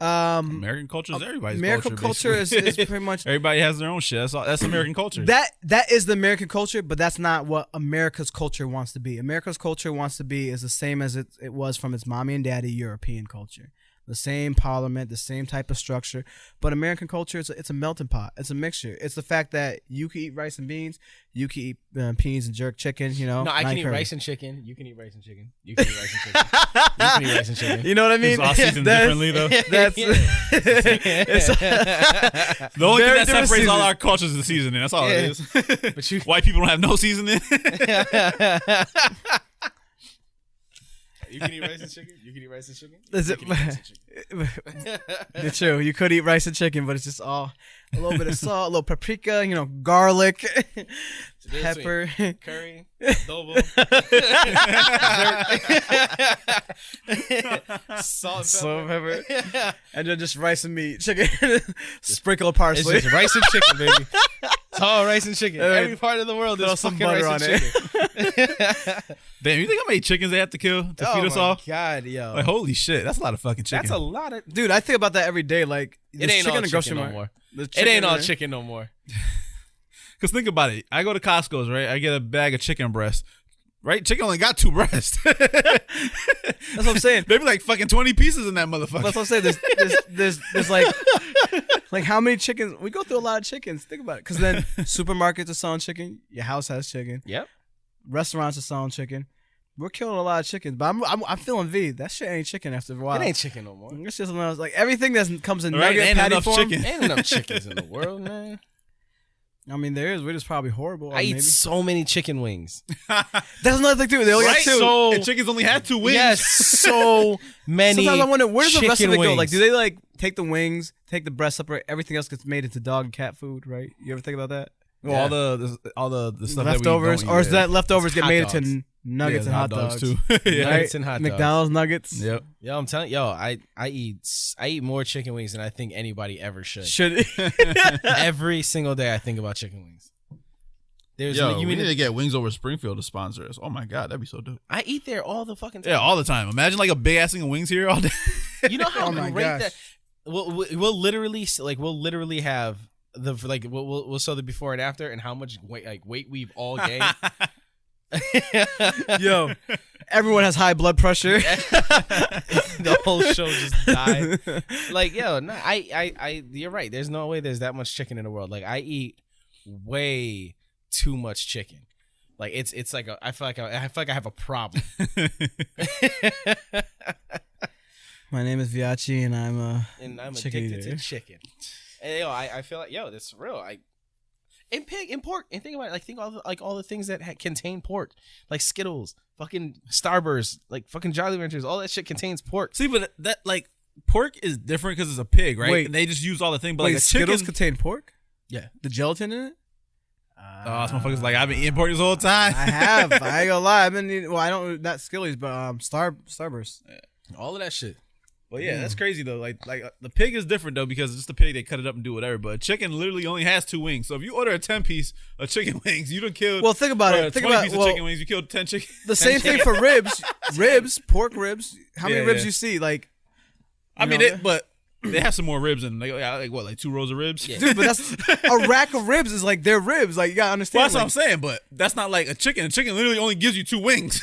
American culture is everybody's American culture is pretty much... Everybody has their own shit. That's American culture. That is the American culture, but that's not what America's culture wants to be. America's culture wants to be is the same as it was from its mommy and daddy European culture. The same parliament, the same type of structure. But American culture, it's a melting pot. It's a mixture. It's the fact that you can eat rice and beans. You can eat peas and jerk chicken, No, I can eat rice and chicken. You can eat rice and chicken. You can eat rice and chicken. You can eat rice and chicken. You know what I mean? It's all seasoned differently, though. That's the only thing that separates season. all our cultures is the seasoning. That's all it is. But White people don't have no seasoning. You can eat rice and chicken. You can eat rice and chicken. It's true. You could eat rice and chicken, but it's just all a little bit of salt, a little paprika, garlic, pepper, curry, adobo, salt and pepper, and then just rice and meat, chicken, sprinkle of parsley. It's just rice and chicken, baby. It's all rice and chicken. Every part of the world there's some butter on it. Damn, you think how many chickens they have to kill to feed us all? Oh my God, yo! Like, holy shit, that's a lot of fucking chicken. That's a lot of... Dude, I think about that every day. Like, it ain't all chicken no more. It ain't all chicken no more. Because think about it. I go to Costco's, right? I get a bag of chicken breast. Right? Chicken only got 2 breasts. That's what I'm saying. There be like fucking 20 pieces in that motherfucker. That's what I'm saying. There's like how many chickens? We go through a lot of chickens. Think about it. Because then supermarkets are selling chicken. Your house has chicken. Yep. Restaurants are selling chicken. We're killing a lot of chickens. But I'm feeling V. That shit ain't chicken after a while. It ain't chicken no more. It's just like everything that comes in right, nugget patty form. Ain't enough chickens in the world, man. I mean, there is. We're just probably horrible. I eat so many chicken wings. That's another thing too. They only got 2. And chickens only had 2 wings. Yes, so many. Sometimes I wonder, where does the rest of it go? Like, do they like take the wings, take the breast separate, everything else gets made into dog and cat food, right? You ever think about that? Well, all the stuff leftovers, that we don't eat, or is that leftovers get made dogs. into nuggets and hot dogs too? Nuggets and hot dogs. McDonald's nuggets. Yep. Yo, I'm telling I eat more chicken wings than I think anybody ever should. Every single day I think about chicken wings. We need to get Wings Over Springfield to sponsor us. Oh my God, that'd be so dope. I eat there all the fucking time. Yeah, all the time. Imagine like a big ass thing of wings here all day. You know how great gosh. that. We'll literally have we'll show the before and after and how much weight we've all gained. Yo, everyone has high blood pressure. The whole show just died. You're right. There's no way there's that much chicken in the world. Like, I eat way too much chicken. Like, it's like I feel like I have a problem. My name is Viachi, and I'm addicted to chicken. And I feel like that's real. And pig and pork, and think about it. Like, think all the things that contain pork, like Skittles, fucking Starburst, like fucking Jolly Ranchers. All that shit contains pork. See, but that like pork is different because it's a pig, right? Wait, and they just use all the things. But like like a Skittles chicken, contain pork? Yeah, The gelatin in it? Oh, this motherfucker's like, I've been eating pork this whole time. I have. I ain't gonna lie. I've been eating. Well, I don't not Skillies, but Starburst. all of that shit. Well, yeah, that's crazy though. Like the pig is different though because it's just a pig. They cut it up and do whatever. But a chicken literally only has 2 wings. So if you order a 10-piece of chicken wings, you done killed. Well, think about it. Think about 20 piece of chicken wings. You killed 10 chicken. The same thing for ribs, pork ribs. How many ribs you see? Like, but they have some more ribs and like 2 rows of ribs. Yeah. dude, but that's a rack of ribs is like their ribs. Like, you gotta understand. Well, that's what I'm saying, but that's not like a chicken. A chicken literally only gives you 2 wings.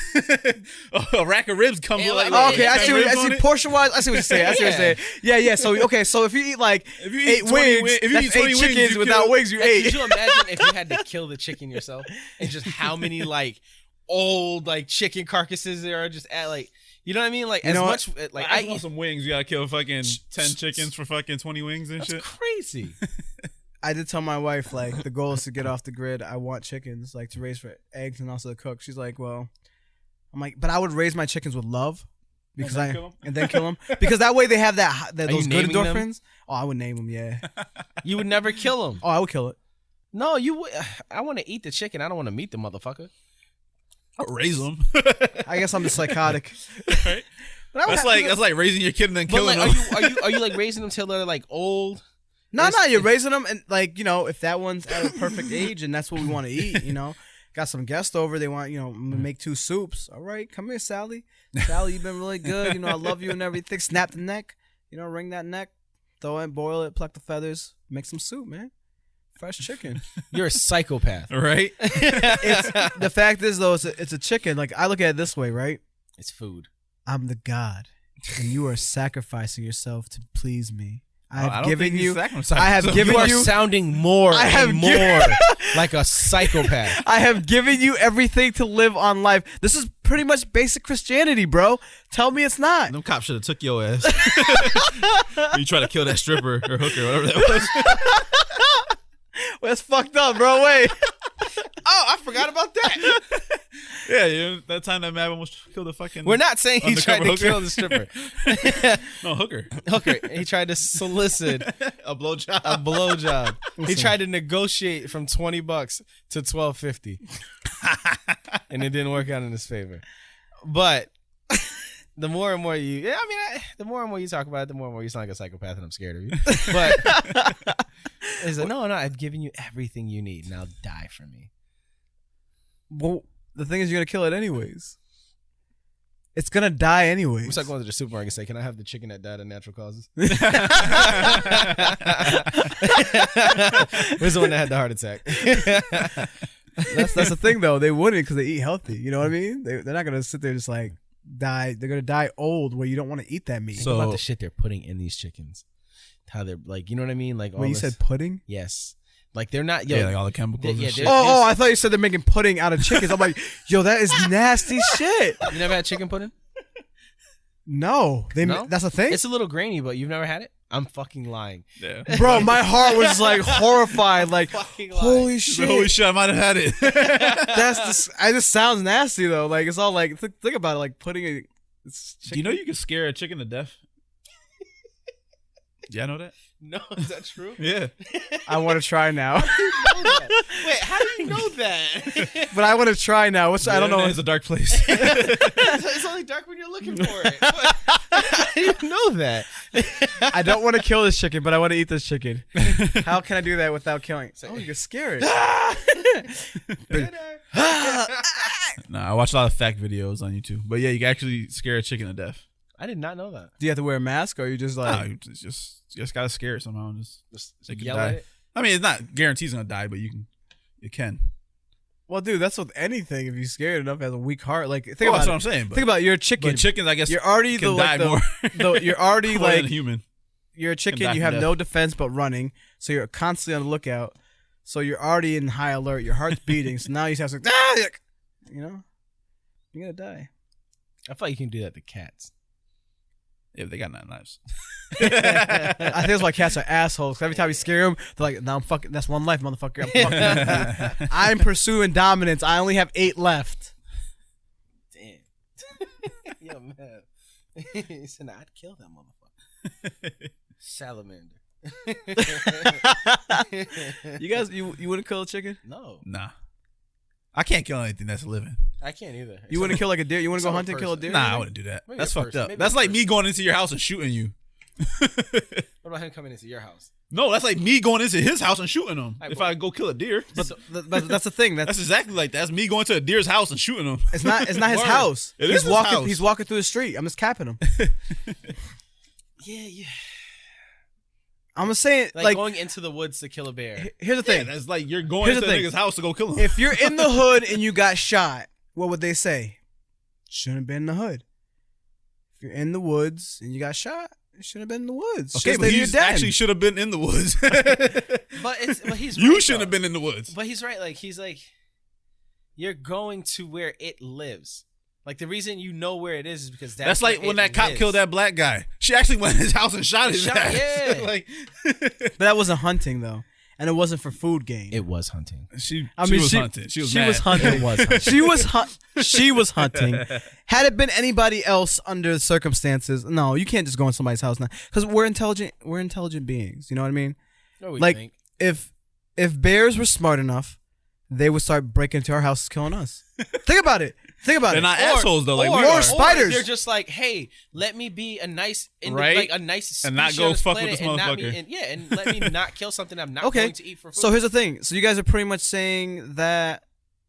A rack of ribs comes with like. Oh, okay, I 10 see. ribs I on see. it. Portion wise, I see what you're saying. I see what you're saying. Yeah. So okay, so if you eat like If you eat 8 20 wings, if you eat 20 8 wings, chickens you without kill- wings, you ate. Could you imagine if you had to kill the chicken yourself and just how many like old like chicken carcasses there are just at like. You know what I mean? Like, as much like I want some wings. You gotta kill fucking 10 chickens for fucking 20 wings and that's shit. crazy. I did tell my wife, like, the goal is to get off the grid. I want chickens, like, to raise for eggs and also to cook. She's like, well, I'm like, but I would raise my chickens with love. because and then kill them? because that way they have those good naming them? endorphins. Oh, I would name them. Yeah. You would never kill him. Oh, I would kill it. No, you would. I want to eat the chicken. I don't want to meet the motherfucker. I'll raise them. I guess I'm just psychotic. Right? That's like raising your kid and then killing like, them. are you like raising them till they're like old? No, you're raising them, and like, you know, if that one's at a perfect age and that's what we want to eat, you know, got some guests over, they want, you know, make 2 soups. All right, come here, Sally. Sally, you've been really good. You know, I love you and everything. Snap the neck, you know, wring that neck, throw it, boil it, pluck the feathers, make some soup, man. Fresh chicken. You're a psychopath, Right? The fact is, though, it's a chicken. Like, I look at it this way, right? It's food. I'm the god, and you are sacrificing yourself to please me. I have I don't given think you. he's sacrificing I have himself. given You are you. sounding more I have and given- more like a psychopath. I have given you everything to live on life. This is pretty much basic Christianity, bro. Tell me it's not. Them cops should have took your ass. You try to kill that stripper or hooker or whatever that was. Well, that's fucked up, bro. Wait. Oh, I forgot about that. Yeah, that time that man almost killed the fucking. We're not saying he tried to Undercover kill the stripper. No, hooker. Hooker. He tried to solicit A blowjob. a blowjob. He tried to negotiate from $20 to $12.50, and it didn't work out in his favor. But the more and more the more and more you talk about it, the more and more you sound like a psychopath, and I'm scared of you. But it's like, no, I've given you everything you need. Now die for me. Well, the thing is, you're gonna kill it anyways. It's gonna die anyways. We start going to the supermarket and say, "Can I have the chicken that died of natural causes?" Where's the one that had the heart attack? That's the thing, though. They wouldn't because they eat healthy. You know what I mean? They're not gonna sit there just like die. They're gonna die old where you don't want to eat that meat. Think about the shit they're putting in these chickens. How they're like, you know what I mean? Like, Wait, you said pudding? Yes. Like they're not. Yeah, like all the chemicals. Yeah, and shit. Oh, I thought you said they're making pudding out of chickens. I'm like, yo, that is nasty shit. You never had chicken pudding? No, No? that's a thing. It's a little grainy, but you've never had it? I'm fucking lying. Yeah. Bro, my heart was like horrified. Like, Fucking lying. holy shit. Holy shit, I might have had it. I just sounds nasty though. Like, it's all like think about it, like putting a. Do you know you can scare a chicken to death? Yeah, I know that. No, is that true? Yeah. I want to try now, Wait, how do you know that? but I want to try now. I don't know. It's a dark place. It's only dark when you're looking for it. How do you know that? I don't want to kill this chicken, but I want to eat this chicken. How can I do that without killing? Oh, you can scare it. Nah, I watch a lot of fact videos on YouTube. But yeah, you can actually scare a chicken to death. I did not know that. Do you have to wear a mask, or are you just like? Nah, you just gotta scare it somehow. And Just it can yell die. at it. I mean, it's not guaranteed it's gonna die, but you can. Well, dude, that's with anything. If you're scared enough, has a weak heart. Like, think Well, about that's it. what I'm saying. But, Think about it, you're a chicken. but chickens, I guess, You're already can die more. you're already more than like a human. you're a die chicken. You from have death. no defense but running, so you're constantly on the lookout. So you're already in high alert. Your heart's beating. So now you have to, you know, you're gonna die. I thought you can do that to cats. Yeah, they got 9 lives. I think that's why cats are assholes. 'Cause every time you scare them, they're like, "No, I'm fucking. That's one life, motherfucker. I'm fucking with you. I'm pursuing dominance. I only have 8 left." Damn. Yo, man. He said, I'd kill that motherfucker. Salamander. You guys, you wouldn't kill a chicken? No, Nah. I can't kill anything that's living. I can't either. You wouldn't kill like a deer? You wouldn't go Some hunt and kill a person. deer? Nah, I wouldn't do that. Maybe That's a fucked person. up. Maybe That's a like person. me going into your house and shooting you. What about him coming into your house? No, that's like me going into his house and shooting him. Hey, If bro. I go kill a deer. But that's the thing. That's exactly like that. That's me going to a deer's house and shooting him. It's not his Word. house. It He's is his walking. house. He's walking through the street. I'm just capping him. Yeah. I'm just saying, Like going into the woods to kill a bear. here's the Yeah, thing. that's like you're going Here's into the a thing. nigga's house to go kill him. If you're in the hood and you got shot, what would they say? Shouldn't have been in the hood. If you're in the woods and you got shot, it shouldn't have been in the woods. Okay, Just but stay to he your den. actually should have been in the woods. But he's You right, shouldn't though. have been in the woods. But he's right. Like he's like, you're going to where it lives. Like the reason you know where it is because That's where like when it that cop lives. killed that black guy. She actually went in his house and shot his Shot- ass. yeah. Like, But that wasn't hunting though. and it wasn't for food gain. It was hunting. She was hunting. She was hunting. It was hunting. She was hunting. Had it been anybody else under the circumstances, no, you can't just go in somebody's house now because we're intelligent. We're intelligent beings. You know what I mean? Like if bears were smart enough, they would start breaking into our houses, killing us. Think about it. They're not assholes though. Like or spiders. They're just like, hey, let me be a nice, right? like a nice species and not go fuck with this and motherfucker. and let me not kill something I'm not going to eat for food. So here's the thing. So you guys are pretty much saying that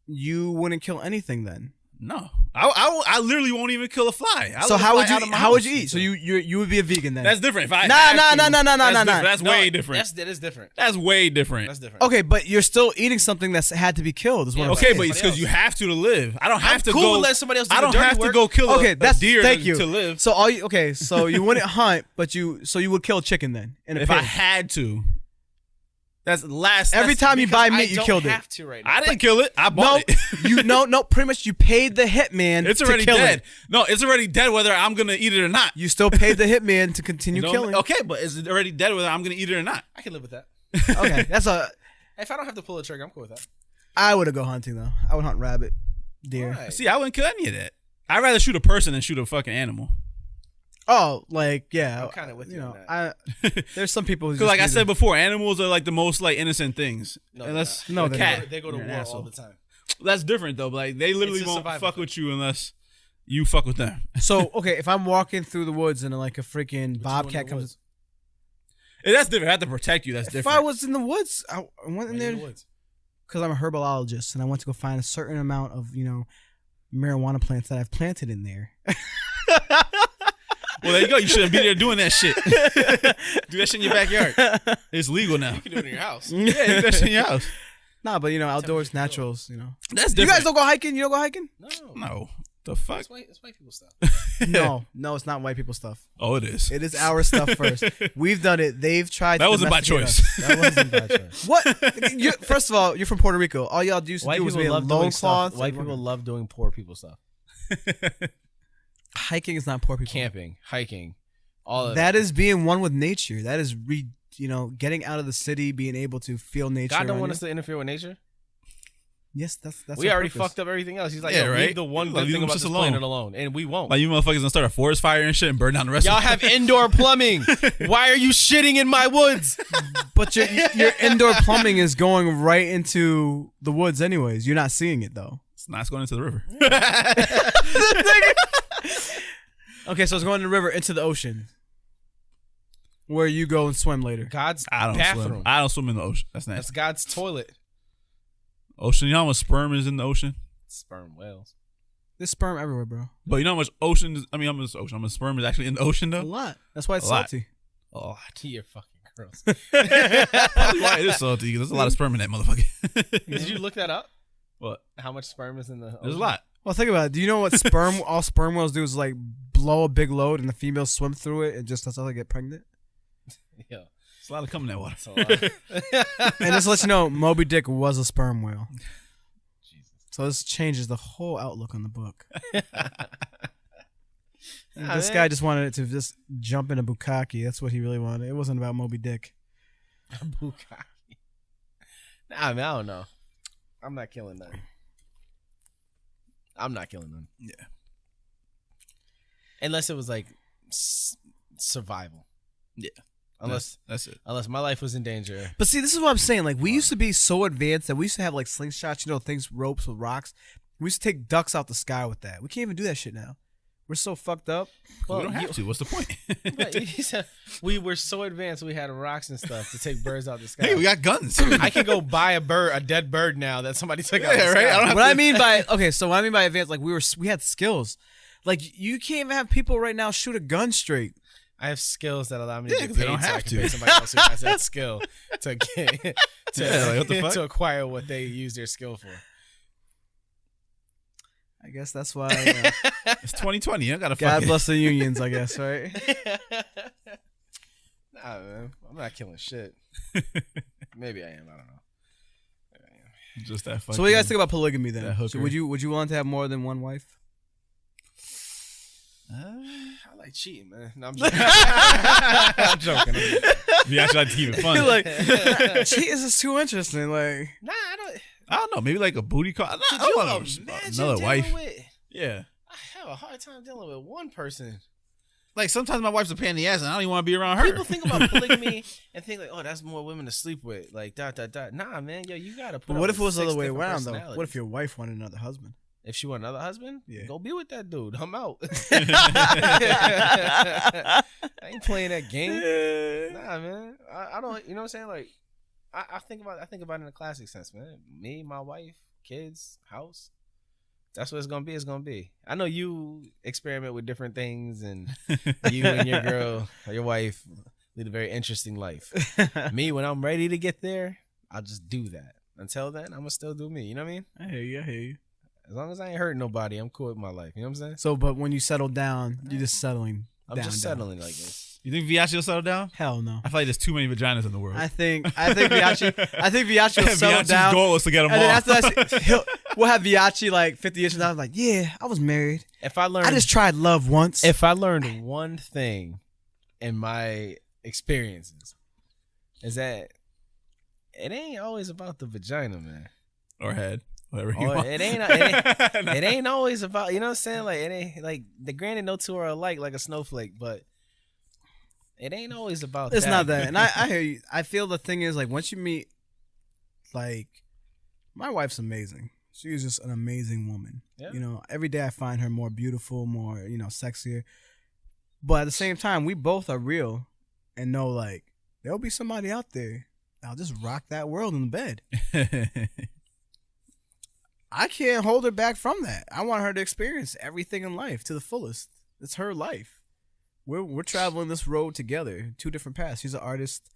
you wouldn't kill anything then. No, I literally won't even kill a fly. So how would you eat? So you would be a vegan then? That's different. If I no. That's way different. That is different. That's way different. That's different. Okay, but you're still eating something that's had to be killed. Is what I'm okay, saying. but it's because you have to live. I don't have to cool go. With letting somebody else do I don't the dirty have work. to go kill a deer to live. So so you wouldn't hunt, but you would kill a chicken then. If I had to. Every time you buy meat, you killed it. Have to right now. I didn't kill it. I bought it. No. Pretty much, you paid the hitman. It's already to kill dead. It. No, it's already dead. Whether I'm gonna eat it or not. You still paid the hitman to continue killing. Okay, but is it already dead? Whether I'm gonna eat it or not. I can live with that. Okay, If I don't have to pull a trigger, I'm cool with that. I would go hunting though. I would hunt rabbit, deer. Right. See, I wouldn't kill any of that. I'd rather shoot a person than shoot a fucking animal. Oh, like yeah. I'm kind of with you on that. There's some people who Because like I said before, animals are like the most like innocent things. Unless a cat. They go to war all the time. That's different though. But like they literally won't fuck with you unless you fuck with them. So okay, if I'm walking through the woods and like a freaking bobcat comes, that's different. I have to protect you. That's different. If I was in the woods, I went in there because I'm a herbologist and I went to go find a certain amount of marijuana plants that I've planted in there. Well, there you go. You shouldn't be there doing that shit. Do that shit in your backyard. It's legal now. You can do it in your house. Yeah, do that shit in your house. Nah, but outdoors, naturals, That's different. You guys don't go hiking? You don't go hiking? No. The fuck? It's white people stuff. No, it's not white people stuff. Oh, it is. It is our stuff first. We've done it. They've tried. That wasn't by choice. That wasn't by choice. What? First of all, you're from Puerto Rico. All y'all used to do was wear loincloths. White people love doing poor people stuff. Hiking is not poor people. Camping, hiking, all of that is being one with nature. That is getting out of the city, being able to feel nature. God don't want us to interfere with nature. Yes, that's. We already fucked up everything else. He's like, leave the one good thing about this planet alone, and we won't. Like you motherfuckers gonna start a forest fire and shit and burn down the rest. Y'all of have indoor plumbing. Why are you shitting in my woods? But your indoor plumbing is going right into the woods, anyways. You're not seeing it though. It's not going into the river. Okay, so it's going to the river into the ocean, where you go and swim later. God's bathroom. bathroom. I don't swim in the ocean. That's nasty. That's God's toilet. Ocean. You know how much sperm is in the ocean? Sperm whales. There's sperm everywhere, bro. But you know how much ocean is, how much sperm is actually in the ocean though? A lot. That's why it's salty. A lot. You're fucking gross. Why it is salty? Because there's a lot of sperm in that motherfucker. Did you look that up? What? How much sperm is in the ocean? There's a lot. Well, think about it. Do you know what all sperm whales do is like blow a big load and the females swim through it and just that's how they get pregnant? Yeah. It's a lot of coming in that water. And just to let you know, Moby Dick was a sperm whale. Jesus. So this changes the whole outlook on the book. This guy just wanted it to just jump in a bukkake. That's what he really wanted. It wasn't about Moby Dick. Bukkake. Nah, man, I don't know. I'm not killing none. Yeah. Unless it was like survival. Yeah. That's it. Unless my life was in danger. But see, this is what I'm saying. Like, we used to be so advanced that we used to have like slingshots, things, ropes with rocks. We used to take ducks out the sky with that. We can't even do that shit now. We're so fucked up. Well, we don't have to. What's the point? We were so advanced. We had rocks and stuff to take birds out the sky. Hey, we got guns. I can go buy a dead bird now that somebody took out the sky. Right? What I mean by advanced, like we had skills. Like you can't even have people right now shoot a gun straight. I have skills that allow me to get paid. They don't have to. Pay somebody else who has that skill to get what the fuck? to acquire what they use their skill for. I guess that's why. It's 2020. You don't gotta. God bless the unions. I guess, right? Nah, man, I'm not killing shit. Maybe I am. I don't know. Maybe I am. Just that. So, what do you guys think about polygamy then? So would you want to have more than one wife? I like like cheating, man. No, I'm joking. I'm joking. We actually like to keep it fun. Like, cheating is too interesting. Like, Nah, I don't know. Maybe like a booty call. Could I you want imagine another wife. dealing with? Yeah. I have a hard time dealing with one person. Like sometimes my wife's a pain in the ass, and I don't even want to be around her. People think about polygamy and think like, oh, that's more women to sleep with. Like dot. Nah, man, yo, you gotta put. but what if it was the other way around though? personalities. What if your wife wanted another husband? If she want another husband, Yeah. go be with that dude. I'm out. I ain't playing that game. Nah, man. I don't. You know what I'm saying? Like, I think about it in a classic sense, man. Me, my wife, kids, house. That's what it's gonna be. It's gonna be. I know you experiment with different things, and you and your girl or your wife lead a very interesting life. Me, when I'm ready to get there, I'll just do that. Until then, I'm gonna still do me. You know what I mean? I hear you. As long as I ain't hurting nobody, I'm cool with my life. You know what I'm saying? So, but when you settle down, you're just settling. I'm down, just settling like this. You think Viachi will settle down? Hell no. I feel like there's too many vaginas in the world. I think Viachi will settle Viachi's down. goal is to get them And then all. after that, we'll have Viachi like 50 years from now. Like, yeah, I was married. If I learned, I just tried love once. if I learned one thing in my experiences, is that it ain't always about the vagina, man. Or head. Whatever you Or want. it ain't always about, you know what I'm saying? Like, it ain't like, the granted no two are alike like a snowflake, but it ain't always about It's that. not that. And I hear you. I feel the thing is, like, once you meet, like, my wife's amazing. She is just an amazing woman. Yeah. You know, every day I find her more beautiful, more, you know, sexier. But at the same time, we both are real and know, like, there'll be somebody out there that'll just rock that world in the bed. I can't hold her back from that. I want her to experience everything in life to the fullest. It's her life. We're traveling this road together, two different paths. She's an artist.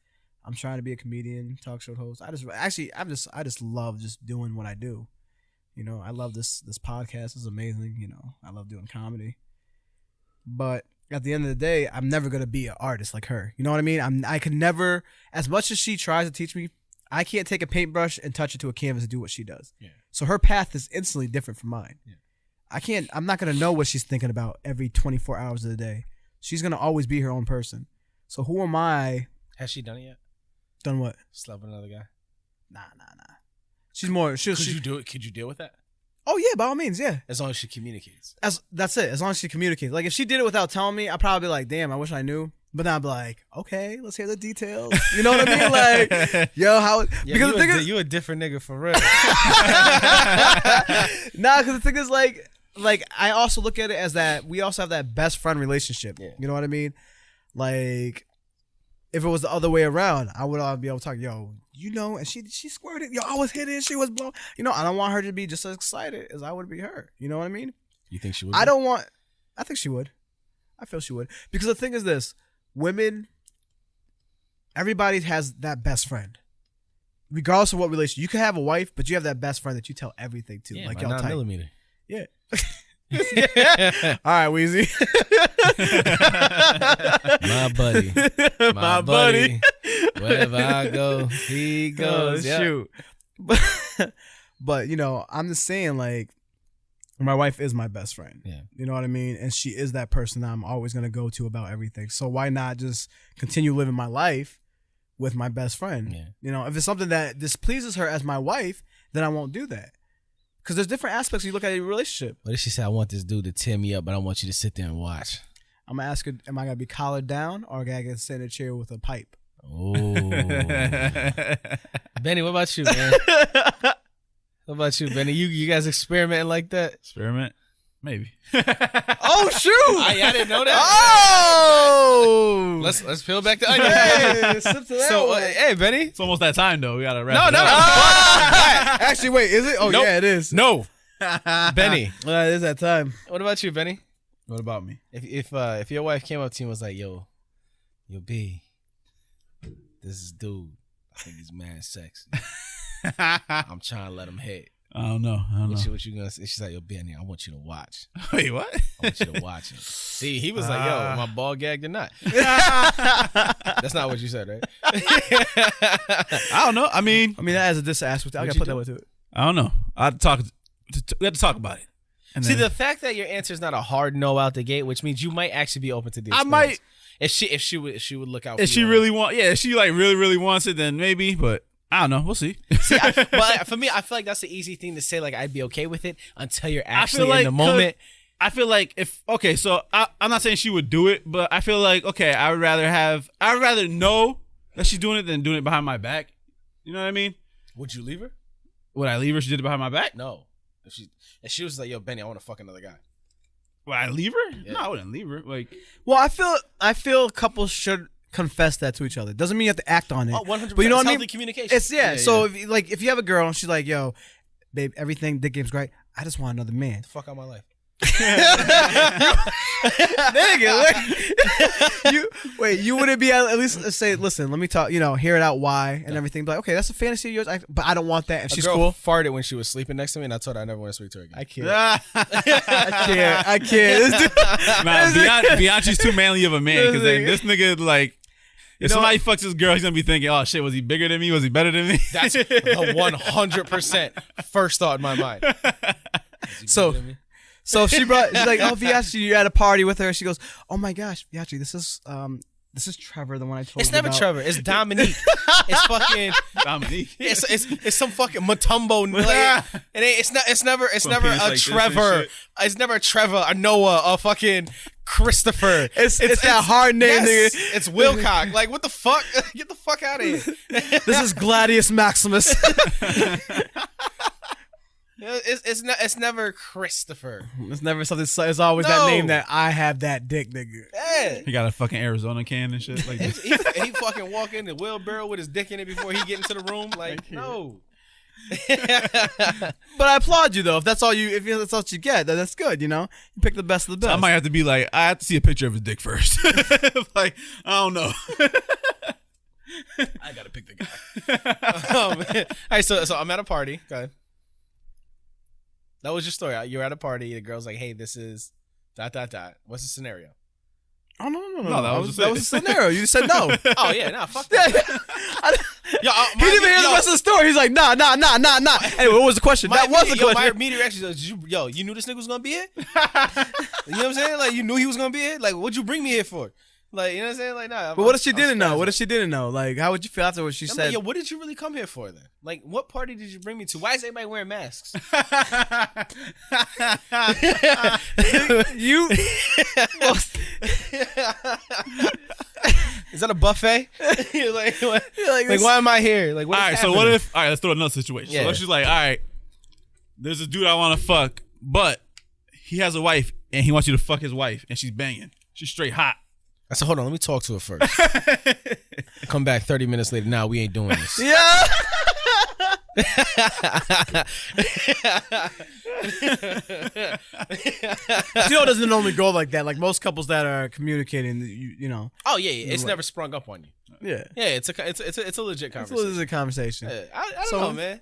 I'm trying to be a comedian, talk show host. I just love just doing what I do. You know, I love this podcast. It's amazing. You know, I love doing comedy. But at the end of the day, I'm never gonna be an artist like her. You know what I mean? I can never, as much as she tries to teach me, I can't take a paintbrush and touch it to a canvas and do what she does. Yeah. So her path is instantly different from mine. Yeah. I'm not gonna know what she's thinking about every 24 hours of the day. She's gonna always be her own person. So who am I? Has she done it yet? Done what? Slept with another guy? Nah. She's more. Could you do it? Could you deal with that? Oh yeah, by all means, yeah. As long as she communicates. That's it. As long as she communicates. Like if she did it without telling me, I'd probably be like, damn, I wish I knew. But then I'd be like, okay, let's hear the details. You know what I mean? Like, yo, how? Yeah, because the thing is, you a different nigga for real. nah, because the thing is, like I also look at it as that we also have that best friend relationship. Yeah. You know what I mean? Like, if it was the other way around, I would be able to talk, yo, you know, and she squirted, yo, I was hitting, she was blown. You know, I don't want her to be just as excited as I would be her. You know what I mean? You think she would? I think she would. I feel she would. Because the thing is this, women, everybody has that best friend. Regardless of what relationship. You can have a wife, but you have that best friend that you tell everything to. Yeah, like my y'all tight. 9mm. Yeah. All right, Weezy. My buddy. Wherever I go, he goes. Yeah. Shoot. But you know, I'm just saying, like, my wife is my best friend. Yeah. You know what I mean? And she is that person that I'm always gonna go to about everything. So why not just continue living my life with my best friend? Yeah. You know, if it's something that displeases her as my wife, then I won't do that. Because there's different aspects you look at a relationship. What if she said, I want this dude to tear me up, but I want you to sit there and watch? I'm going to ask her, am I going to be collared down or am I going to sit in a chair with a pipe? Oh. Benny, what about you, man? What about you, Benny? You guys experimenting like that? Experiment? Maybe. Oh, shoot! I didn't know that. Oh! Let's peel back the onion. Hey, sip to that So, one. hey, Benny. It's almost that time, though. We got to wrap No, it no, up. no. Actually, wait, is it? Oh, Nope. yeah, it is. No. Benny, It is that time. what about you, Benny? What about me? If your wife came up to you and was like, yo, B, this is dude. I think he's mad sexy. I'm trying to let him hit. I don't know. What you gonna say? She's like, yo, Benny, I want you to watch. Wait, what? I want you to watch it. See, he was like, yo, am I ball gagged or not? That's not what you said, right? I don't know. I mean, that has a disaspect. I got to put that one to it. I don't know. We have to talk about it. And See, the fact that your answer is not a hard no out the gate, which means you might actually be open to the experience. I might. If she would look out for If she really if she like really wants it, then maybe. But I don't know. We'll see. See, but for me, I feel like that's the easy thing to say. Like, I'd be okay with it until you're actually in the moment. I feel like I'm not saying she would do it, but I feel like I would rather know that she's doing it than doing it behind my back. You know what I mean? Would you leave her? Would I leave her? She did it behind my back? No. If she was like, yo, Benny, I want to fuck another guy. Would I leave her? Yeah. No, I wouldn't leave her. Like, Well, I feel couples should confess that to each other. Doesn't mean you have to act on it. Oh, 100%. But you know what I mean? Healthy communication. It's so if you have a girl and she's like, yo, babe, everything, dick game's great. I just want another man. Fuck out my life. Nigga, you wouldn't be at least say, listen, let me talk, hear it out why and everything. Be like, okay, that's a fantasy of yours, but I don't want that. And she's girl cool. Farted when she was sleeping next to me, and I told her I never want to speak to her again. I can't. I can't. Nah, Bianchi's too manly of a man because this nigga like. If somebody fucks this girl, he's gonna be thinking, "Oh shit, was he bigger than me? Was he better than me?" That's a 100% first thought in my mind. So she's like, oh, Viachi, you're at a party with her. She goes, oh my gosh, Viachi, this is Trevor, the one I told you It's never about. Trevor. It's Dominique. It's fucking Dominique. It's some fucking Matumbo. Like, it's never a like Trevor. It's never a Trevor, a Noah, a fucking Christopher. It's that hard name, yes, nigga. It's Wilcock. Like, what the fuck? Get the fuck out of here. This is Gladius Maximus. It's never Christopher. It's never something. It's always that name that I have that dick, nigga. Yeah. He got a fucking Arizona can and shit like this. He fucking walk in the wheelbarrow with his dick in it before he get into the room. Like, no. But I applaud you though. If that's all you get, then that's good. You pick the best of the best. So I might have to be like, I have to see a picture of his dick first. Like, I don't know. I gotta pick the guy. Oh man. All right, so I'm at a party. Go ahead. That was your story. You're at a party. The girl's like, "Hey, this is ... What's the scenario?" Oh no! That was a scenario. You said no. Oh yeah, nah, fuck that. He didn't even hear the rest of the story. He's like, nah. Anyway, what was the question? That was the question. My immediate reaction was, you knew this nigga was gonna be here? You know what I'm saying? Like, you knew he was gonna be here? Like, what'd you bring me here for? Like, you know what I'm saying? Like, nah. But what if she didn't know? What if she didn't know? Like, how would you feel after what she said? Like, yo, what did you really come here for then? Like, what party did you bring me to? Why is everybody wearing masks? You. Is that a buffet? like, why am I here? Like, what all is right, so happening? let's throw another situation. Yeah. So she's like, all right, there's a dude I want to fuck, but he has a wife and he wants you to fuck his wife and she's banging. She's straight hot. I said, hold on, let me talk to her first. Come back 30 minutes later. Nah, we ain't doing this. Yeah. It doesn't normally go like that. Like most couples that are communicating, you know. Oh yeah, it's never sprung up on you. Yeah. Yeah, it's a legit conversation. It's a conversation. Yeah, I don't know, man.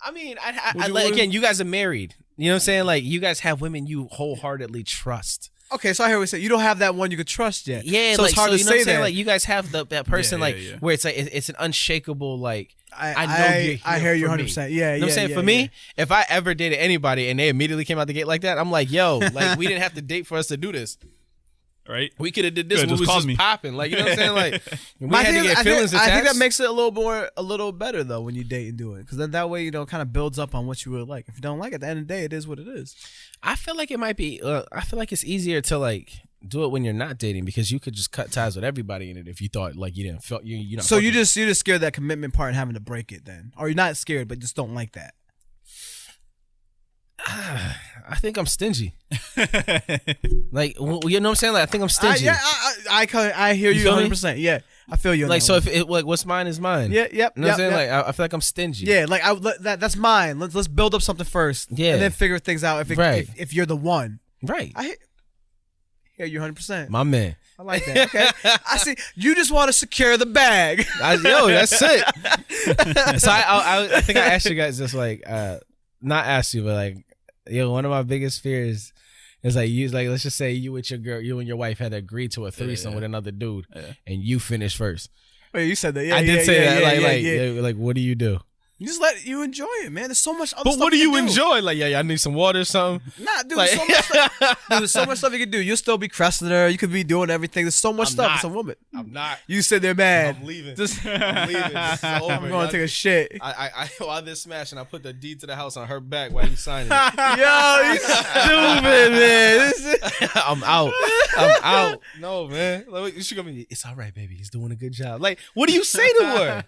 I mean, Would again, you guys are married. You know what I'm saying? Like, you guys have women you wholeheartedly trust. Okay, so I hear what you say. You don't have that one you could trust yet. Yeah, so like, it's hard to you know what say I'm saying? that. Like, you guys have that person, Yeah. where it's like it's an unshakable, like, I know you're here. I hear you for 100%. me. Yeah, You know what I'm saying? For me, if I ever dated anybody and they immediately came out the gate like that, I'm like, yo, like, we didn't have to date for us to do this. Right? We could have did this Could've when we just was called me. just popping. Like, you know what I'm saying? Like, we I had to get feelings attached. I think that makes it a little better though when you date and do it, because then that way kind of builds up on what you would like. If you don't like it, at the end of the day, it is what it is. I feel like it might be. I feel like it's easier to like do it when you're not dating, because you could just cut ties with everybody in it if you thought like you didn't feel you know. So you're just scared of that commitment part and having to break it then, or you're not scared but just don't like that. I think I'm stingy. Like, you know what I'm saying? Like, I think I'm stingy. I hear you feel me? 100%. Yeah, I feel you. On like, that so one. if it, like, what's mine is mine. Yeah, yep. You know what I'm saying? Like, I feel like I'm stingy. Yeah, like that's mine. Let's build up something first. Yeah. And then figure things out if you're the one. Right. I hear you 100%. My man. I like that. Okay. I see. You just want to secure the bag. Yo, that's it. So I think I asked you guys this, like, not asked you, but like, yo, one of my biggest fears is like, let's just say you and your wife had agreed to a threesome with another dude, and you finished first. Oh, you said that. Yeah, I did say that. Yeah. Like, what do you do? You just let you enjoy it, man. There's so much other But stuff what do you can enjoy? Like, I need some water or something. Nah, dude, Like- there's so much stuff you can do. You'll still be caressing her. You could be doing everything. There's so much stuff. not. It's a woman. I'm not. You sit there mad. I'm leaving. Just, I'm leaving. This is over. I'm going to take a shit. While they're smashing, I put the deed to the house on her back while you signing it. Yo, you stupid, man. I'm out. No, man. Like, she gonna be, it's all right, baby. He's doing a good job. Like, what do you say to her?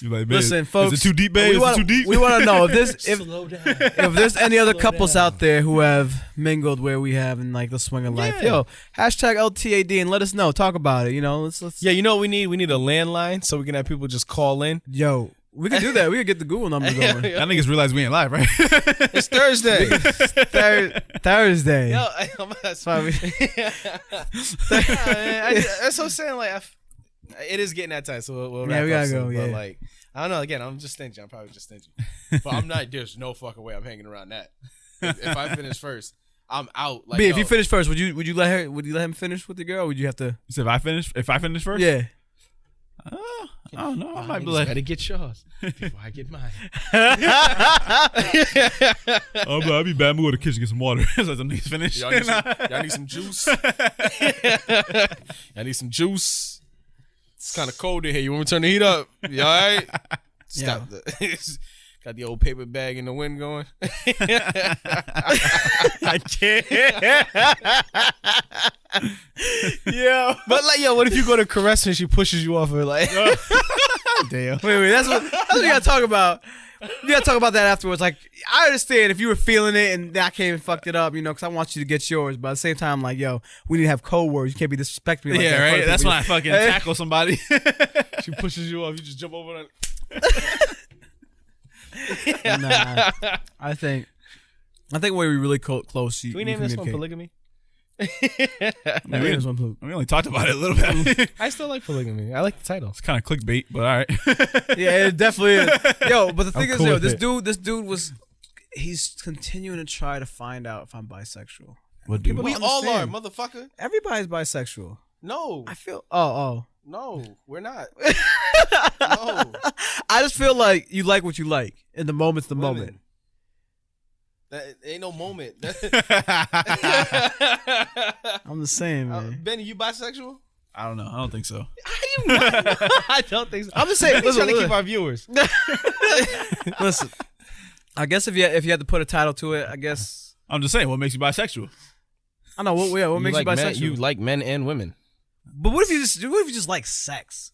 You like, man, Listen, folks. is it too deep, babe? Is it too deep? We want to know if Slow down. if there's any other couples out there who have mingled where we have in like the swing of life. Yeah. Yo, hashtag LTAD and let us know. Talk about it. You know, let's. Yeah, you know what we need? We need a landline so we can have people just call in. Yo, we can do that. We can get the Google number going. I niggas realize we ain't live, right? It's Thursday. Thursday. Yo, that's why that's what I'm saying. Like, it is getting that time, so we'll Yeah, wrap we up gotta soon, go. but Yeah. like, I don't know. Again, I'm just stingy. I'm probably just stingy, but I'm not. There's no fucking way I'm hanging around that. If I finish first, I'm out. Like, B, if yo, you finish first, would you let him finish with the girl? Or would you have to? You said if I finish first? Yeah. I don't know. I might be you like, better get yours before I get mine. I'll be bad. Move to the kitchen, get some water. So some niggas finish. Y'all need some juice. Y'all need some juice. It's kind of cold in here. You want me to turn the heat up? You all right? Stop. Got the old paper bag in the wind going. I can't. Yo. But like, yo, what if you go to caress her and she pushes you off her? Like, Damn. Wait. That's what you gotta talk about. You gotta talk about that afterwards. Like, I understand if you were feeling it and I came and fucked it up, you know, because I want you to get yours. But at the same time, like, yo, we need to have code words. You can't be disrespecting me like Yeah, that. right. That's when I fucking tackle somebody. she pushes you off, you just jump over and Nah, I think where we really close. Can we name this one polygamy? We only talked about it a little bit. I still like polygamy. I like the title. It's kind of clickbait, but all right. Yeah, it definitely is. Yo, but the thing is, cool yo, with this dude was, he's continuing to try to find out if I'm bisexual. What People We don't all are, understand. motherfucker. Everybody's bisexual. No, I feel. Oh. no, we're not. No, I just feel like you like what you like, and the moment's the Women. moment. That ain't no moment. I'm the same, man. Benny, you bisexual? I don't know. I don't think so. I don't think so. I'm just saying. We're trying to keep our viewers. Listen, I guess if you had to put a title to it, I guess I'm just saying, what makes you bisexual? I know what makes you like bisexual. men, you like men and women. But what if you just like sex?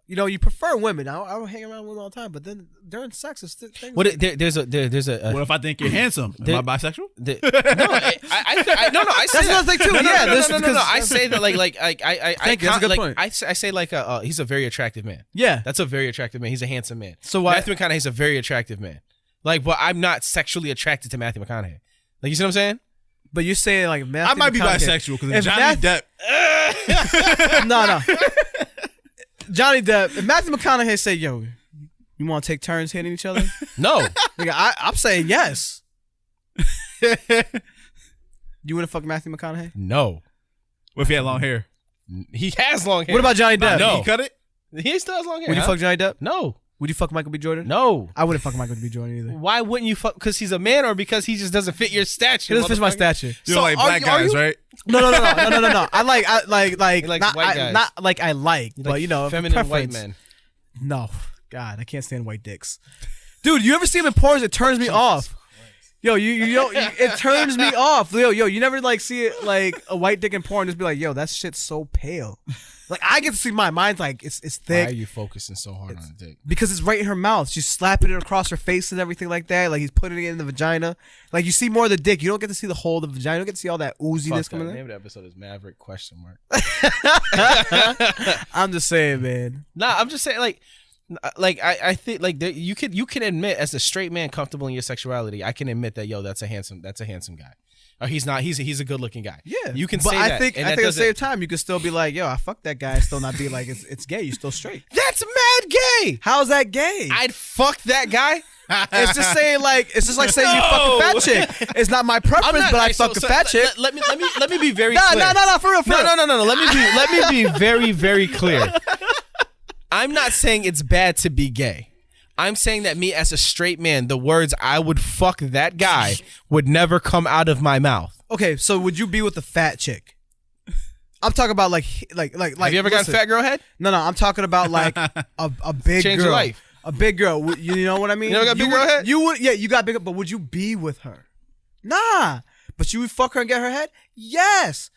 You know, you prefer women. I don't hang around with women all the time, but then during sex, it's things. What? There's a. What if I think you're handsome? Am I bisexual? No, I say That's another thing too. No, yeah, no. I say that Thank you. That's a good point. I say like he's a very attractive man. Yeah. That's a very attractive man. He's a handsome man. So why? Matthew McConaughey's a very attractive man. Like, but I'm not sexually attracted to Matthew McConaughey. Like, you see what I'm saying? But you're saying like Matthew I might be McConaughey. bisexual because If Johnny Depp. No. Johnny Depp. If Matthew McConaughey say, "Yo, you want to take turns hitting each other?" No. Nigga, I'm saying yes. You wouldn't fuck Matthew McConaughey? No. What if he had long hair? He has long hair. What about Johnny Depp? No. He cut it? He still has long hair. Would you huh? fuck Johnny Depp? No. Would you fuck Michael B. Jordan? No. I wouldn't fuck Michael B. Jordan either. Why wouldn't you fuck? Because he's a man, or because he just doesn't fit your stature? He doesn't fit my motherfucker? stature. You So don't like are black you- are guys, you- right? No. I like You like not, white guys. not like I like, You but like you know, feminine white preference. men. No, God, I can't stand white dicks. Dude, you ever see him in porn? It turns me off. Yo, it turns me off. Yo, you never like see it like a white dick in porn. Just be like, yo, that shit's so pale. Like I get to see mine's like it's Why are thick you focusing so hard on the dick? because it's right in her mouth. She's slapping it across her face and everything like that. Like he's putting it in the vagina. Like you see more of the dick. You don't get to see the whole of the vagina. You don't get to see all that ooziness Fuck that. coming The in. name of the episode is Maverick ? I'm just saying, man. Nah, I'm just saying like I think like you can admit as a straight man comfortable in your sexuality. I can admit that that's a handsome guy. Or he's not. He's a good looking guy. Yeah, you can but say I that. think and I that think at the doesn't- same time you can still be like, yo, I fucked that guy, and still not be like it's gay. You still straight. That's mad gay. How's that gay? I'd fuck that guy. It's just saying like it's just like saying you fuck a fat chick. It's not my preference, but I fuck a fat chick. Let me be very No, clear. no, for real. No. Let me be very, very clear. I'm not saying it's bad to be gay. I'm saying that me as a straight man, the words "I would fuck that guy" would never come out of my mouth. Okay, so would you be with a fat chick? I'm talking about like. Have you ever got a fat girl head? No, I'm talking about like a big Change girl. your life. A big girl. You know what I mean? You never got big girl head? You would, yeah, you got big, but would you be with her? Nah. But you would fuck her and get her head? Yes.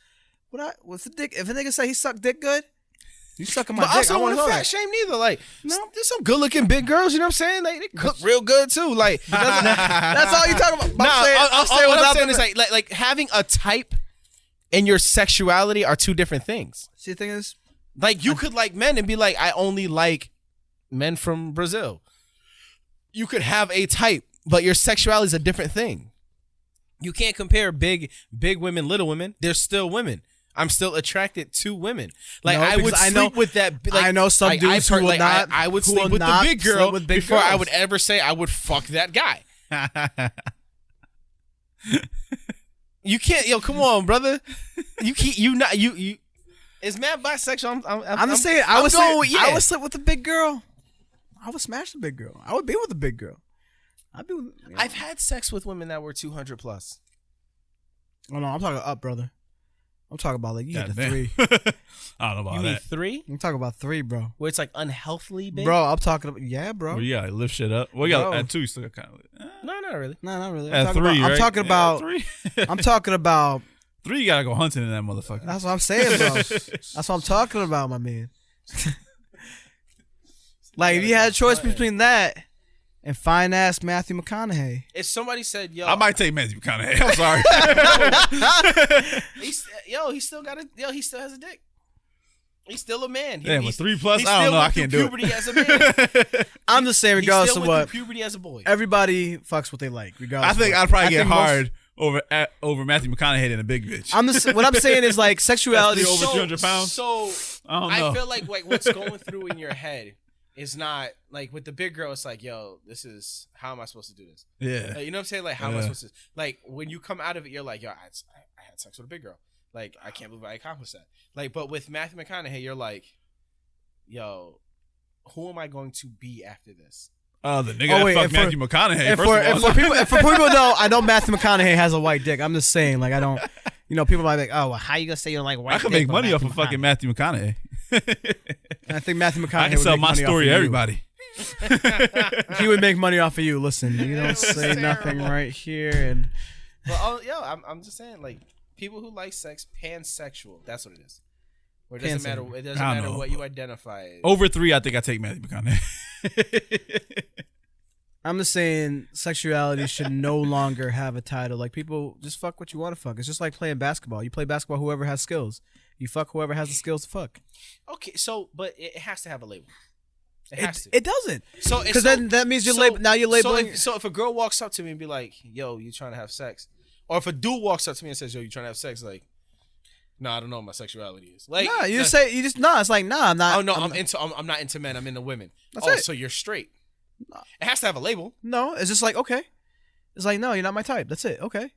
What's the dick? If a nigga say he sucked dick good, you sucking my dick. I also want want to fat shame neither. Like, there's some good looking big girls. You know what I'm saying? Like, they cook real good too. Like, that's all you talking about. What I'm saying is like having a type and your sexuality are two different things. See, the thing is, like, you could like men and be like, I only like men from Brazil. You could have a type, but your sexuality is a different thing. You can't compare big women, little women. They're still women. I'm still attracted to women. Like, I would sleep with that. Like, I know some dudes who will not. I would sleep with the big girl before I would ever say I would fuck that guy. You can't, come on, brother. You. Is Matt bisexual? I'm just saying. I would sleep with the big girl. I would smash the big girl. I would be with the big girl. I've had sex with women that were 200 plus. Oh no, I'm talking up, brother. I'm talking about like you hit the 3. I don't know about you that. mean 3? I'm talking about 3, bro. Where it's like unhealthily big? Bro, I'm talking about bro. Well, yeah, lift shit up. Well, you got at 2, you still got kind of. No, not really. No, not really. At 3, right? I'm talking about 3. I'm talking about 3. You gotta go hunting in that motherfucker. That's what I'm saying, bro. That's what I'm talking about, my man. Like if you had a choice between that and fine ass Matthew McConaughey. If somebody said, "Yo," I might take Matthew McConaughey. I'm sorry. he still got he still has a dick. He's still a man. But 3 plus, I don't know. I can't do it. Puberty as a man. I'm just saying, regardless of what, puberty as a boy. Everybody fucks what they like. Regardless, I think I'd probably get hard over Matthew McConaughey than a big bitch. What I'm saying is like sexuality over 200 pounds. So I don't know. I feel like what's going through in your head is not like with the big girl. It's like, yo, this is how am I supposed to do this? Yeah, you know what I'm saying? Like, how am I supposed to? Like, when you come out of it, you're like, yo, I had sex with a big girl. Like, I can't believe I accomplished that. Like, but with Matthew McConaughey, you're like, yo, who am I going to be after this? The nigga that fucked Matthew McConaughey. For people know, I know Matthew McConaughey has a white dick. I'm just saying, like, I don't. People might be like, oh, well, how you gonna say you don't like white? I could make money off of fucking Matthew McConaughey. I think Matthew McConaughey. I can sell my story to everybody. He would make money off of you. Listen, you don't say nothing right here, and. Well, I'm just saying, like, people who like sex, pansexual. That's what it is. Where it doesn't matter. It doesn't matter what you identify as. Over 3, I think I take Matthew McConaughey. I'm just saying sexuality should no longer have a title. Like, people just fuck what you want to fuck. It's just like playing basketball. You play basketball, whoever has skills. You fuck whoever has the skills to fuck. Okay, but it has to have a label. It has to. It doesn't. So because then that means you're labeling. So if a girl walks up to me and be like, "Yo, you trying to have sex?" Or if a dude walks up to me and says, "Yo, you trying to have sex?" Like, no, I don't know what my sexuality is. Like, nah, it's like, nah, I'm not. Oh no, I'm not into men. I'm into women. That's it. So you're straight. No. It has to have a label. No, it's just like, okay. It's like, no, you're not my type. That's it. Okay.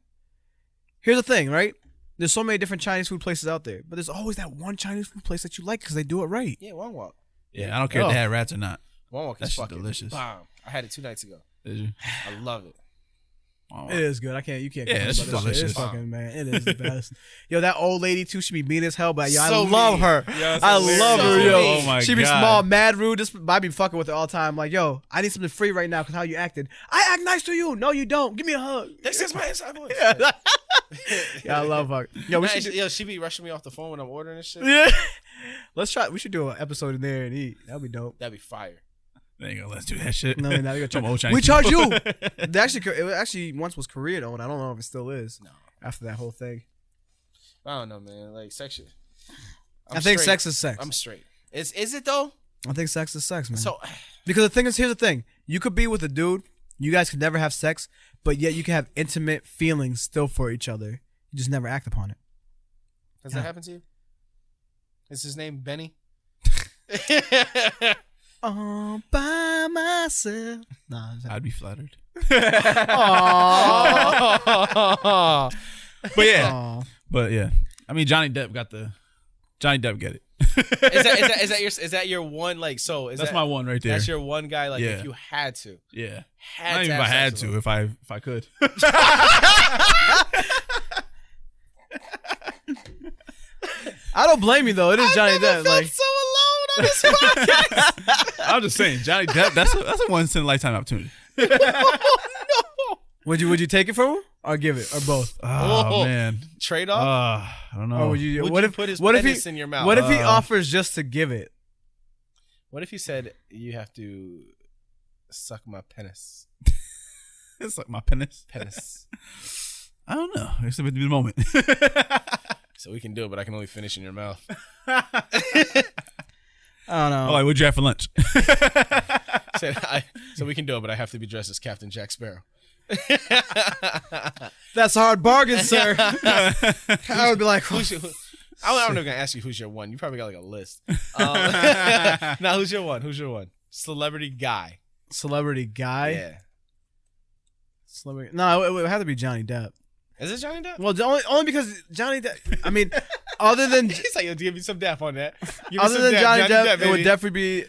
Here's the thing, right? There's so many different Chinese food places out there, but there's always that one Chinese food place that you like because they do it right. Yeah, Wong Wok. Yeah, I don't care if they had rats or not. Wong Wok is fucking delicious. Bomb. I had it 2 nights ago. Did you? I love it. It is good. You can't. Yeah, it's delicious. It's fucking, man. It is the best. Yo, that old lady too. She be mean as hell, but yo, so I love her. Yeah, I love her, yo. Oh my she be God. small, mad, rude. Just I be fucking with her all the time. Like, yo, I need something free right now because how you acted. I act nice to you. No, you don't. Give me a hug. This is my inside voice. Yeah, I love her. Yo, she be rushing me off the phone when I'm ordering this shit. Yeah. Let's try. We should do an episode in there and eat. That'd be dope. That'd be fire. There you go. Let's do that shit. No, now we Some old charge. Chinese We charge people. you. It actually once was Korean owned. I don't know if it still is. No. After that whole thing. I don't know, man. Like, sex. I think sex is sex. I'm straight. Is it though? I think sex is sex, man. So, because the thing is, here's the thing: you could be with a dude, you guys could never have sex, but yet you can have intimate feelings still for each other. You just never act upon it. Does that happen to you? Is his name Benny? All by myself. Nah, I'd be flattered. Aww. But yeah. I mean, Johnny Depp get it. Is that your one like? So that's my one right there. That's your one guy. Like if you had to. Yeah. Not even if I had to. If I could. I don't blame you though. It is Johnny Depp. Like so alone on this podcast. I'm just saying, Johnny Depp. That's a once in a lifetime opportunity. No. Would you take it from him or give it or both? Oh man, trade off. I don't know. Or would you? Would What you if put his what if penis he in your mouth? What if he offers just to give it? What if he said you have to suck my penis? It's like my penis. Penis. I don't know. It's a bit the moment. So we can do it, but I can only finish in your mouth. I don't know. Oh, like, what'd you have for lunch? So we can do it, but I have to be dressed as Captain Jack Sparrow. That's a hard bargain, sir. I would be like, I'm not gonna ask you who's your one. You probably got like a list. Now, who's your one? Who's your one? Celebrity guy. Celebrity guy. Yeah. Celebrity. No, it would have to be Johnny Depp. Is it Johnny Depp? Well, only because Johnny Depp. I mean, other than He's like, yo, give me some dap on that. other than Johnny Depp, it would definitely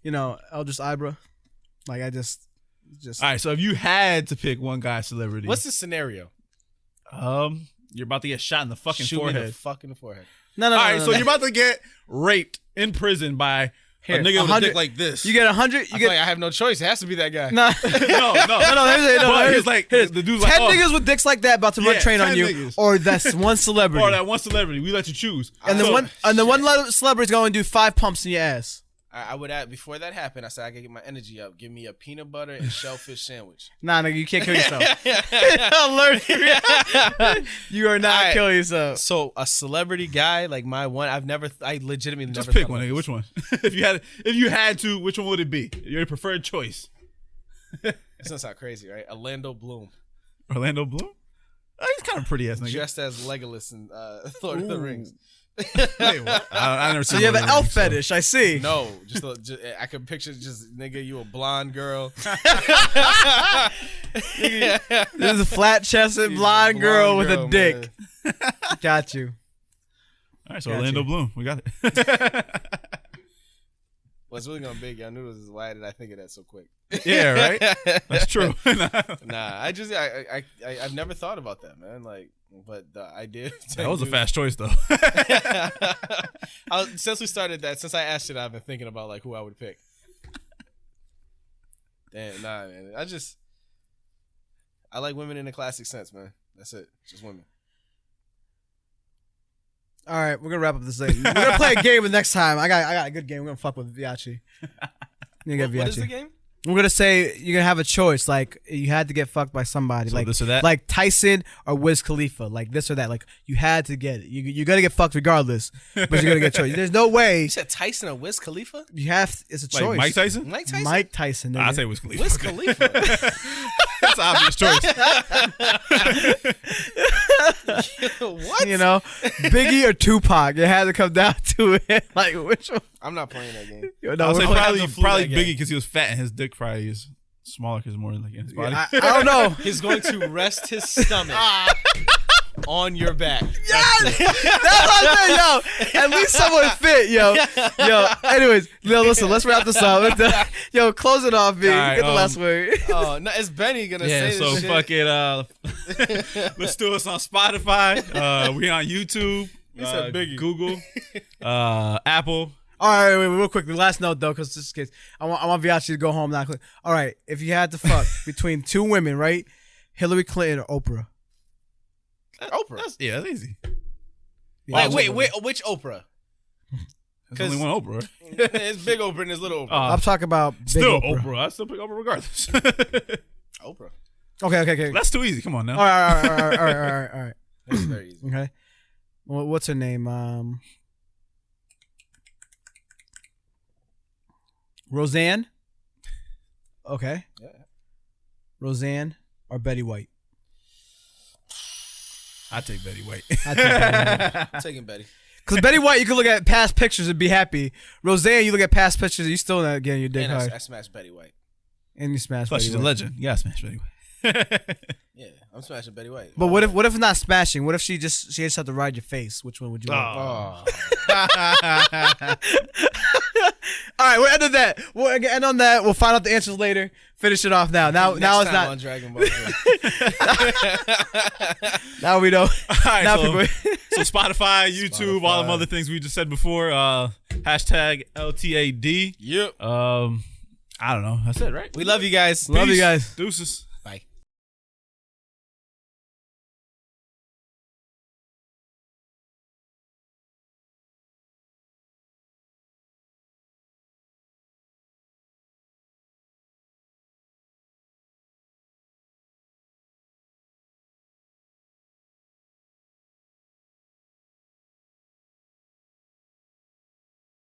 be, Eldris Ibra. Like I just. All right. So if you had to pick one guy celebrity, What's the scenario? you're about to get shot in the fucking Shoot me in forehead. the fucking forehead. No. All right. So you're about to get raped in prison by a nigga with a dick like this. You get 100. I feel like I have no choice. It has to be that guy. No. But he's like, the dude's like, 10 niggas with dicks like that about to run train on 10 you, niggas. or that's one celebrity, or that one celebrity. We let you choose. and the one celebrity's going to do 5 pumps in your ass. I would add, before that happened, I said I could get my energy up. Give me a peanut butter and shellfish sandwich. Nah, nigga, you can't kill yourself. Alert! You are not killing yourself. So a celebrity guy like my one, I legitimately Just never pick thought one, of nigga. this. Which one? If you had to, which one would it be? Your preferred choice. This doesn't sound crazy, right? Orlando Bloom, Orlando Bloom. Oh, he's kind of pretty ass nigga. dressed as Legolas in Lord of the Rings. Wait, what? I never So seen. you have Lord an of the elf Rings, so- fetish, I see. No, just I could picture just nigga, you a blonde girl. This is a flat-chested blonde girl with a dick. Man. Got you. All right, so Got Orlando you. Bloom, we got it. Well, it's really gonna be big. I knew this. Why did I think of that so quick? Yeah, right. That's true. Nah, I've never thought about that, man. Like, but the idea. That was a fast choice, though. Since we started that, since I asked it, I've been thinking about like who I would pick. Damn, nah, man. I like women in a classic sense, man. That's it. Just women. All right, we're gonna wrap up this thing. We're gonna play a game the next time. I got a good game. We're gonna fuck with Viachi. What is the game? We're gonna say you're gonna have a choice. Like you had to get fucked by somebody, So like this or that? like Tyson or Wiz Khalifa, like this or that. Like you had to get it. You're gonna get fucked regardless, but you're gonna get a choice. There's no way You said Tyson or Wiz Khalifa? you have. It's a Like choice. Mike Tyson? Mike Tyson? Mike Tyson. I nigga. say Wiz Khalifa. Wiz Khalifa. That's an obvious choice. What? You know, Biggie or Tupac. It had to come down to it. Like which one? I'm not playing that game. Yo, no, I'll say we're- probably the flu that Biggie game. because he was fat and his dick probably is smaller because more like in his body. I don't know. He's going to rest his stomach on your back. That's what I'm saying, yo. At least someone fit, yo. Anyways, listen. Let's wrap this up. Yo, close it off, B. All right, Get the last word. Oh, no, is Benny gonna Yeah, say so this shit? fuck it. Let's do us on Spotify. We on YouTube. said Biggie. Google. Apple. All right, wait, real quick. The last note, though, because just in case, I want Viachi to go home now. All right, if you had to fuck between two women, right? Hillary Clinton or Oprah? Oprah. That's easy. Yeah, Wait, which Oprah? There's only one Oprah. Right? There's big Oprah and there's little Oprah. I'm talking about big Still Oprah. Oprah. I still pick Oprah regardless. Oprah. Okay. That's too easy. Come on now. All right. That's very easy. Okay. Well, what's her name? Roseanne. Okay. Yeah. Roseanne or Betty White? I take Betty White. I'm taking Betty. Because Betty White, you can look at past pictures and be happy. Roseanne, you look at past pictures and you still not getting your dick And hard. I smashed Betty White. And you smash Plus, Betty she's a White. legend. You gotta smash Betty White. Yeah. I'm smashing Betty White. But what if not smashing? What if she just had to ride your face? Which one would you want? All right, we're ending that. We'll end on that. We'll find out the answers later. Finish it off now. Now it's not on Dragon Ball Z. Now we don't. All right, now so Spotify, YouTube, all them other things we just said before. Hashtag LTAD. Yep. I don't know. That's it, right? We love you guys. Love you guys. Deuces.